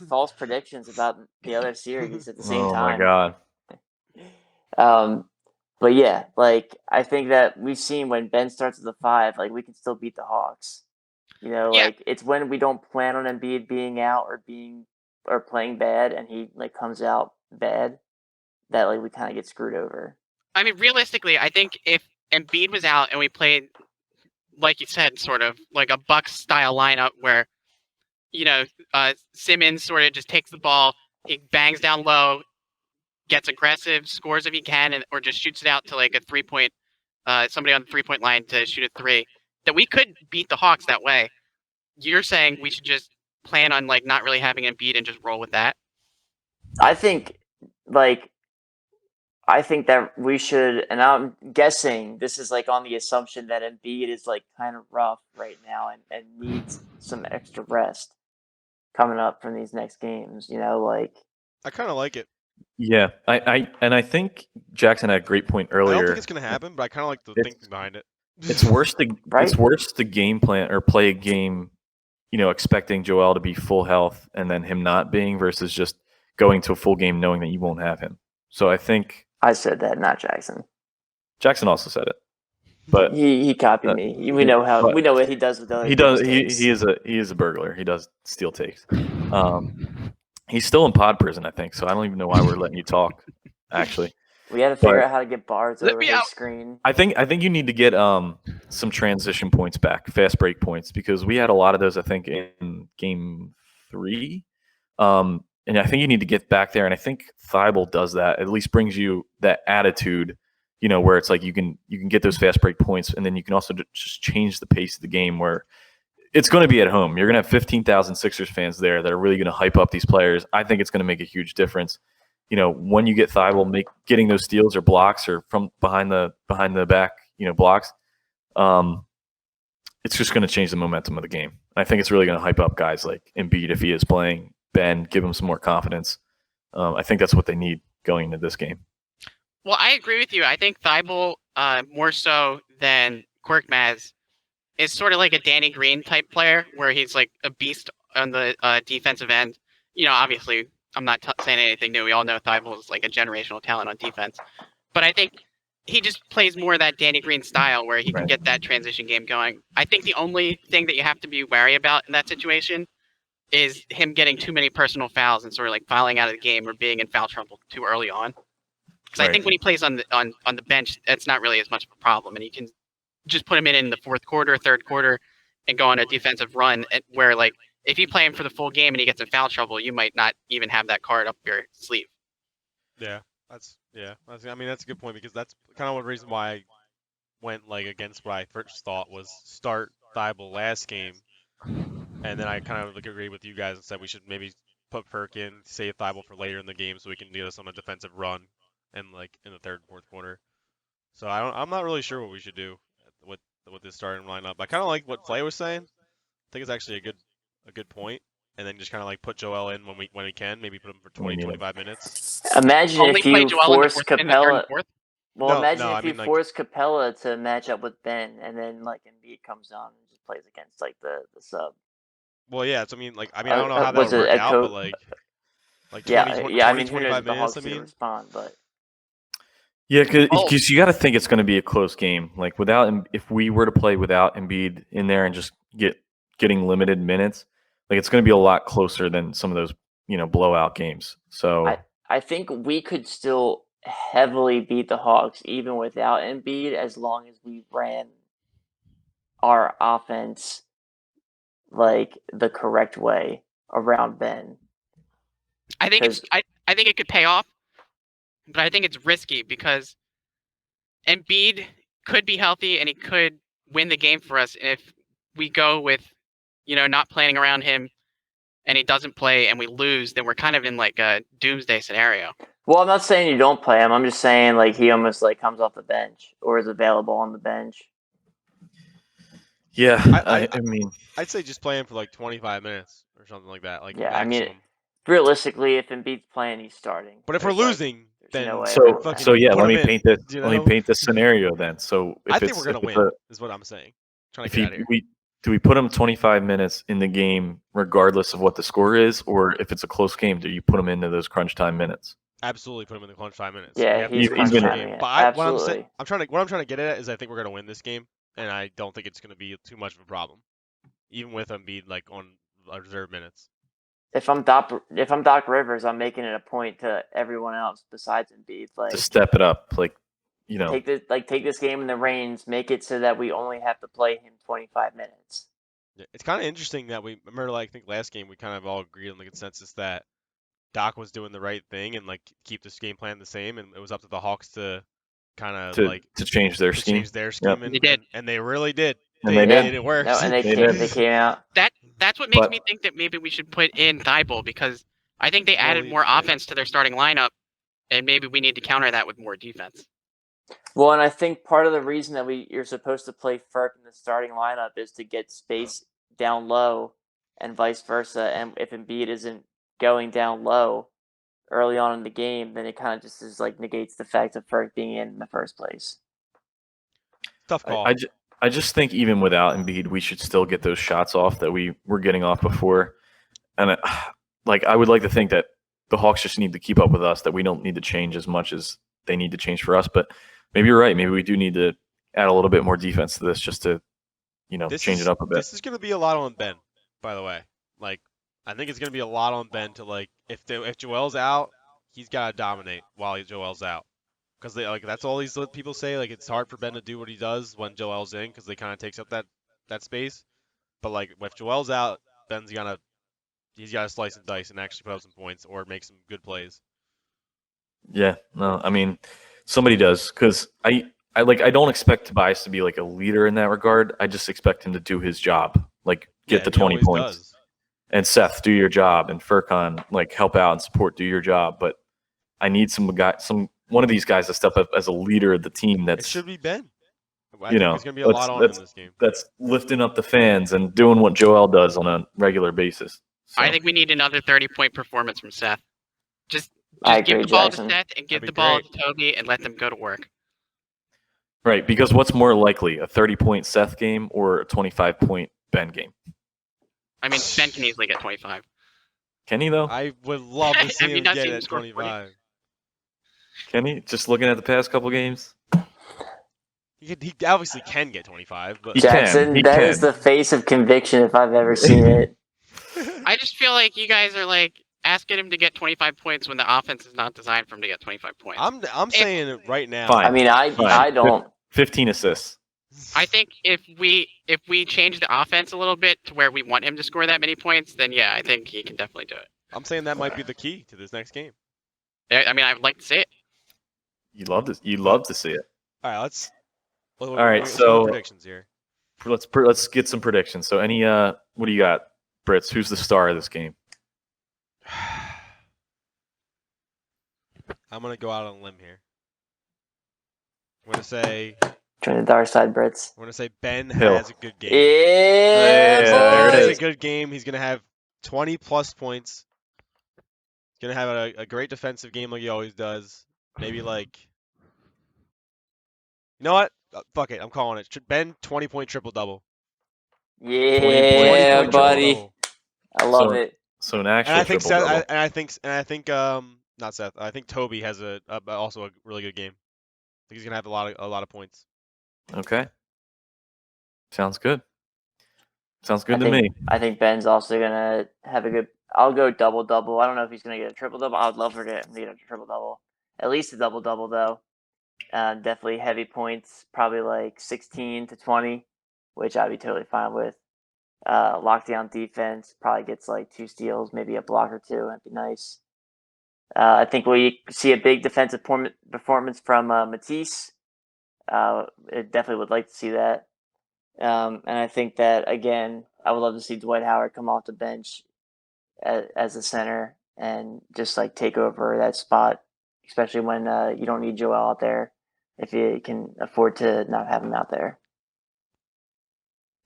false predictions about the other series at the same Oh my time. god. But yeah, like I think that we've seen when Ben starts at the five, like we can still beat the Hawks. Yeah. Like it's when we don't plan on Embiid being out or playing bad, and he like comes out bad, that like we kind of get screwed over. I mean, realistically, I think if Embiid was out and we played, like you said, sort of like a Bucks style lineup where, Simmons sort of just takes the ball, he bangs down low, gets aggressive, scores if he can, or just shoots it out to like a 3-point, somebody on the 3-point line to shoot a three, that we could beat the Hawks that way. You're saying we should just plan on like not really having Embiid and just roll with that? I think that we should, and I'm guessing this is like on the assumption that Embiid is like kind of rough right now and needs some extra rest coming up from these next games. I kind of like it. Yeah, I think Jackson had a great point I earlier. don't think it's going to happen, but I kind of like the thinking behind it. It's worse to Right? it's worse to game plan or play a game, expecting Joel to be full health and then him not being, versus just going to a full game knowing that you won't have him. So I think I said that, not Jackson. Jackson also said it, but He copied me. We know what he does with other he does. people's takes. He is a burglar. He does steal takes. He's still in pod prison, I think. So I don't even know why we're letting you talk. Actually, We had to figure out how to get bars Let over me his out. screen. I think you need to get some transition points back, fast break points, because we had a lot of those, I think, in game 3. And I think you need to get back there, and I think Thibault does that. At least brings you that attitude, where it's like you can get those fast break points, and then you can also just change the pace of the game, where it's going to be at home. You're going to have 15,000 Sixers fans there that are really going to hype up these players. I think it's going to make a huge difference. When you get Thibault getting those steals or blocks or from behind the back, blocks, it's just going to change the momentum of the game. I think it's really going to hype up guys like Embiid if he is playing, Ben, give him some more confidence. I think that's what they need going into this game. Well, I agree with you. I think Thibault, more so than Korkmaz, is sort of like a Danny Green type player, where he's like a beast on the defensive end. Obviously, I'm not saying anything new. We all know Thibault is like a generational talent on defense. But I think he just plays more of that Danny Green style, where he can get that transition game going. I think the only thing that you have to be wary about in that situation is him getting too many personal fouls and sort of like fouling out of the game or being in foul trouble too early on. Because I think when he plays on the bench, that's not really as much of a problem, and you can just put him in the fourth quarter, third quarter, and go on a defensive run. Where like if you play him for the full game and he gets in foul trouble, you might not even have that card up your sleeve. Yeah, that's a good point, because that's kind of one reason why I went like against what I first thought was start Thibault last game, And then I kind of agree with you guys and said we should maybe put Perk in, save Thibault for later in the game so we can get us on a defensive run and in the third and fourth quarter. So I'm not really sure what we should do with this starting lineup. I kind of like what Flay was saying. I think it's actually a good point. And then just kind of put Joel in when we can, maybe put him for 25 minutes. Imagine Only if play you Joel in the force fourth, in the third and Capella. fourth. Well, No, imagine I if you mean, force Capella to match up with Ben, and then Embiid comes on and just plays against the sub. Well, yeah. It's, I don't know how that was would it work a out, co- but 20, I mean, who knows 25 if the minutes. Hawks gonna respond, but Yeah, because you got to think it's going to be a close game. Like if we were to play without Embiid in there and just getting limited minutes, it's going to be a lot closer than some of those blowout games. So I think we could still heavily beat the Hawks even without Embiid as long as we ran our offense the correct way around Ben. I think I think it could pay off, but I think it's risky because Embiid could be healthy and he could win the game for us if we go with, not planning around him and he doesn't play and we lose, then we're kind of in a doomsday scenario. Well, I'm not saying you don't play him. I'm just saying he almost comes off the bench or is available on the bench. Yeah, I mean, I'd say just play him for 25 minutes or something like that. Yeah, maximum. I mean, realistically, if Embiid's playing, he's starting. But if we're losing, then no way so yeah, let me paint this. You Let me paint this scenario then. So I think we're gonna win. Is what I'm saying. Trying to get out of here. Do we put him 25 minutes in the game regardless of what the score is, or if it's a close game, do you put him into those crunch time minutes? Absolutely put him in the crunch time minutes. Yeah, he's crunch time. But what I'm trying to get at is I think we're gonna win this game, and I don't think it's gonna be too much of a problem, even with Embiid on reserve minutes. If I'm Doc Rivers, I'm making it a point to everyone else besides Embiid to step it up, take this game in the reins, make it so that we only have to play him 25 minutes. Yeah, it's kind of interesting that we remember, I think last game we kind of all agreed on the consensus that Doc was doing the right thing and keep this game plan the same, and it was up to the Hawks to kind of to change their scheme. Yep. And they did, and they really did. And they did. It worked. No, and they came out. That's what makes me think that maybe we should put in Thibault because I think they added more offense to their starting lineup, and maybe we need to counter that with more defense. Well, and I think part of the reason that you're supposed to play Furk in the starting lineup is to get space down low and vice versa. And if Embiid isn't going down low early on in the game, then it kind of just negates the fact of Furk being in the first place. Tough call. I just think even without Embiid, we should still get those shots off that we were getting off before. And I would like to think that the Hawks just need to keep up with us, that we don't need to change as much as they need to change for us. But maybe you're right. Maybe we do need to add a little bit more defense to this just to, change it up a bit. This is going to be a lot on Ben, by the way. I think it's going to be a lot on Ben to if Joel's out, he's got to dominate while Joel's out. Because that's all these people say. It's hard for Ben to do what he does when Joel's in because they kind of takes up that space. But if Joel's out, Ben's he's got to slice and dice and actually put up some points or make some good plays. Yeah, no, I mean, somebody does because I don't expect Tobias to be a leader in that regard. I just expect him to do his job, get the 20 points. Does. And Seth, do your job, and Furkan, help out and support, do your job. But I need one of these guys to step up as a leader of the team. It should be Ben. I think there's going to be a lot on in this game. That's lifting up the fans and doing what Joel does on a regular basis. So. I think we need another 30-point performance from Seth. Just give the ball to Seth and give the ball to Toby and let them go to work. Right, because what's more likely, a 30-point Seth game or a 25-point Ben game? I mean, Ben can easily get 25. Can he, though? I would love to see him get at 25. Can he? Just looking at the past couple games? He obviously can get 25. But Jackson, that is the face of conviction if I've ever seen it. I just feel like you guys are asking him to get 25 points when the offense is not designed for him to get 25 points. I'm saying it right now. Fine. I mean, I don't. 15 assists. I think if we change the offense a little bit to where we want him to score that many points, then yeah, I think he can definitely do it. I'm saying that might be the key to this next game. I mean, I'd like to see it. You love to see it. All right, let's go predictions here. let's get some predictions. So any what do you got, Brits? Who's the star of this game? I'm gonna go out on a limb here. I'm gonna say Join the dark side, Brits. Ben Hill. has a good game. Yeah, there it Ben has is. a good game. He's gonna have 20 plus points. He's gonna have a great defensive game like he always does. Maybe like, you know what? Fuck it, I'm calling it. Ben 20-point triple double. Yeah, buddy. I love it. So an actual triple double. I think not Seth. I think Toby has also a really good game. I think he's gonna have a lot of points. Okay. Sounds good. Sounds good to me. I think Ben's also gonna have a good. I'll go double. I don't know if he's gonna get a triple double. I would love for him to get a triple double. At least a double though. Definitely heavy points, probably like 16 to 20, which I'd be totally fine with. Lockdown defense probably gets like 2 steals, maybe a block or 2. That'd be nice. I think we see a big defensive performance from Matisse. I definitely would like to see that. And I think that, again, I would love to see Dwight Howard come off the bench as a center and just like take over that spot, especially when you don't need Joel out there if you can afford to not have him out there.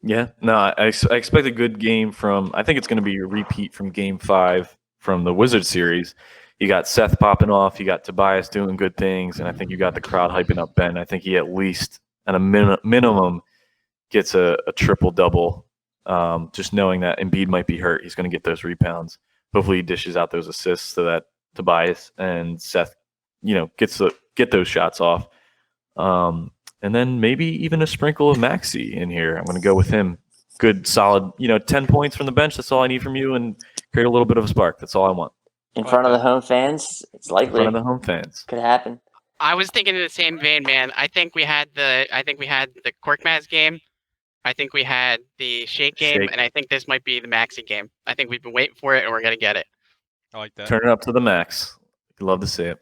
Yeah, no, I expect a good game from. I think it's going to be a repeat from Game 5 from the Wizards series. You got Seth popping off, you got Tobias doing good things, and I think you got the crowd hyping up Ben. I think he at least at a minimum gets a triple double. Just knowing that Embiid might be hurt, he's going to get those rebounds. Hopefully, he dishes out those assists so that Tobias and Seth, get those shots off. And then maybe even a sprinkle of Maxey in here. I'm going to go with him. Good, solid, 10 points from the bench. That's all I need from you, and create a little bit of a spark. That's all I want. In front of the home fans, it's likely. In front of the home fans. Could happen. I was thinking in the same vein, man. I think we had the Korkmaz game. I think we had the Shake game, and I think this might be the Maxey game. I think we've been waiting for it, and we're going to get it. I like that. Turn it up to the max. Love to see it.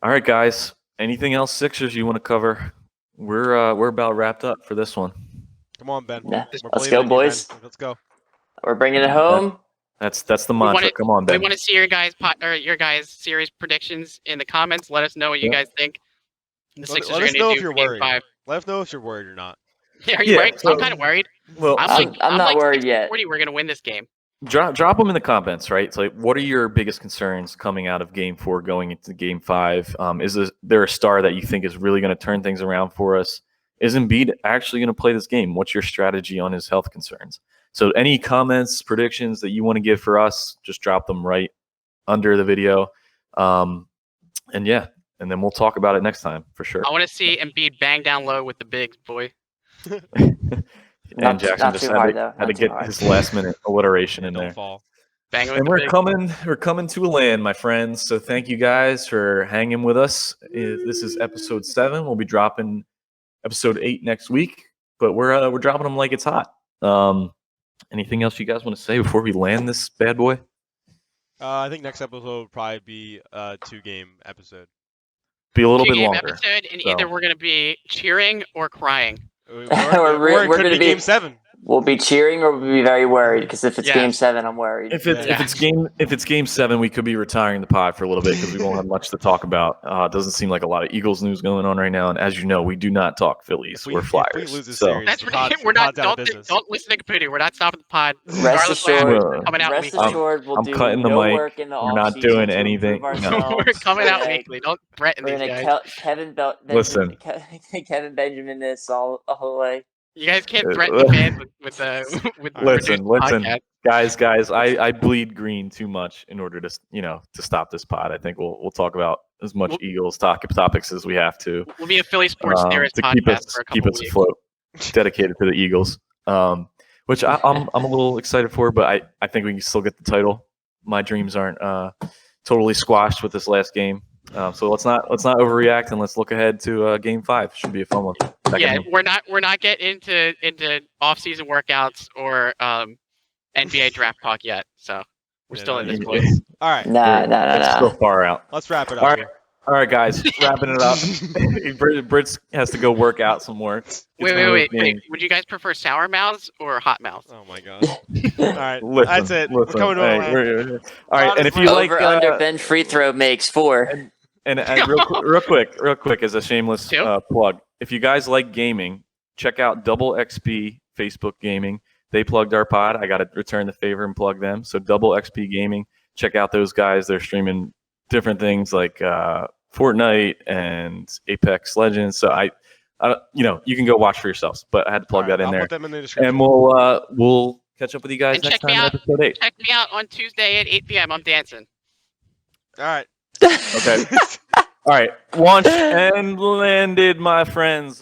All right, guys. Anything else, Sixers, you want to cover? We're about wrapped up for this one. Come on, Ben. Yeah. Let's go, boys. Let's go. We're bringing it home. That's the mantra. Come on, Ben. We want to see your guys' series predictions in the comments. Let us know what you guys think. The Sixers are going to do if you're worried. 5. Let us know if you're worried or not. Are you worried? I'm kind of worried. Well, I'm not worried yet. We're going to win this game. Drop them in the comments, right? It's like, what are your biggest concerns coming out of Game 4 going into Game 5? Is there a star that you think is really going to turn things around for us? Is Embiid actually going to play this game? What's your strategy on his health concerns? So any comments, predictions that you want to give for us, just drop them right under the video. And then we'll talk about it next time for sure. I want to see Embiid bang down low with the bigs, boy. And Jackson just had to get his last-minute alliteration in there. Fall. And we're coming to a land, my friends. So thank you guys for hanging with us. This is episode 7. We'll be dropping episode 8 next week, but we're dropping them like it's hot. Anything else you guys want to say before we land this bad boy? I think next episode will probably be a 2-game episode. Be a little bit longer. Episode, and either we're going to be cheering or crying. Or we're going to be Game 7. We'll be cheering or we'll be very worried because if it's Game 7, I'm worried. If it's Game 7, we could be retiring the pod for a little bit because we won't have much to talk about. It doesn't seem like a lot of Eagles news going on right now, and as you know, we do not talk Phillies. We're Flyers. If we lose this series, that's we're not. Don't listen to Caputi. We're not stopping the pod. Rest assured, coming out weekly. We'll do cutting the no mic. work in the We're not doing anything. No. We're coming out weekly. Don't threaten these guys. Listen. Kevin Benjamin this all the way. You guys can't threaten the fans with listen, guys. I bleed green too much in order to stop this pod. I think we'll talk about as much Eagles topics as we have to. We'll be a Philly sports theorist to podcast for a couple keep us afloat, dedicated to the Eagles. Which I'm a little excited for, but I think we can still get the title. My dreams aren't totally squashed with this last game. So let's not overreact and let's look ahead to Game 5. Should be a fun one. We're not getting into off-season workouts or NBA draft talk yet. So we're still in this place. All right. Nah. It's still far out. Let's wrap it up. All right. Here. All right, guys, wrapping it up. Brits has to go work out some more. Wait. Would you guys prefer sour mouths or hot mouths? Oh my god. All right, Listen, that's it. We're coming to hey, an end. all right, and if you like over under bench free throw makes 4. and real quick, as a shameless plug, if you guys like gaming, check out Double XP Facebook Gaming. They plugged our pod. I got to return the favor and plug them. So Double XP Gaming, check out those guys. They're streaming different things like Fortnite and Apex Legends. So you can go watch for yourselves. But I had to plug that in there. I'll put them in the description. And we'll catch up with you guys next time on episode 8. Check me out on Tuesday at 8 p.m. I'm dancing. All right. Okay. All right. Launched and landed, my friends.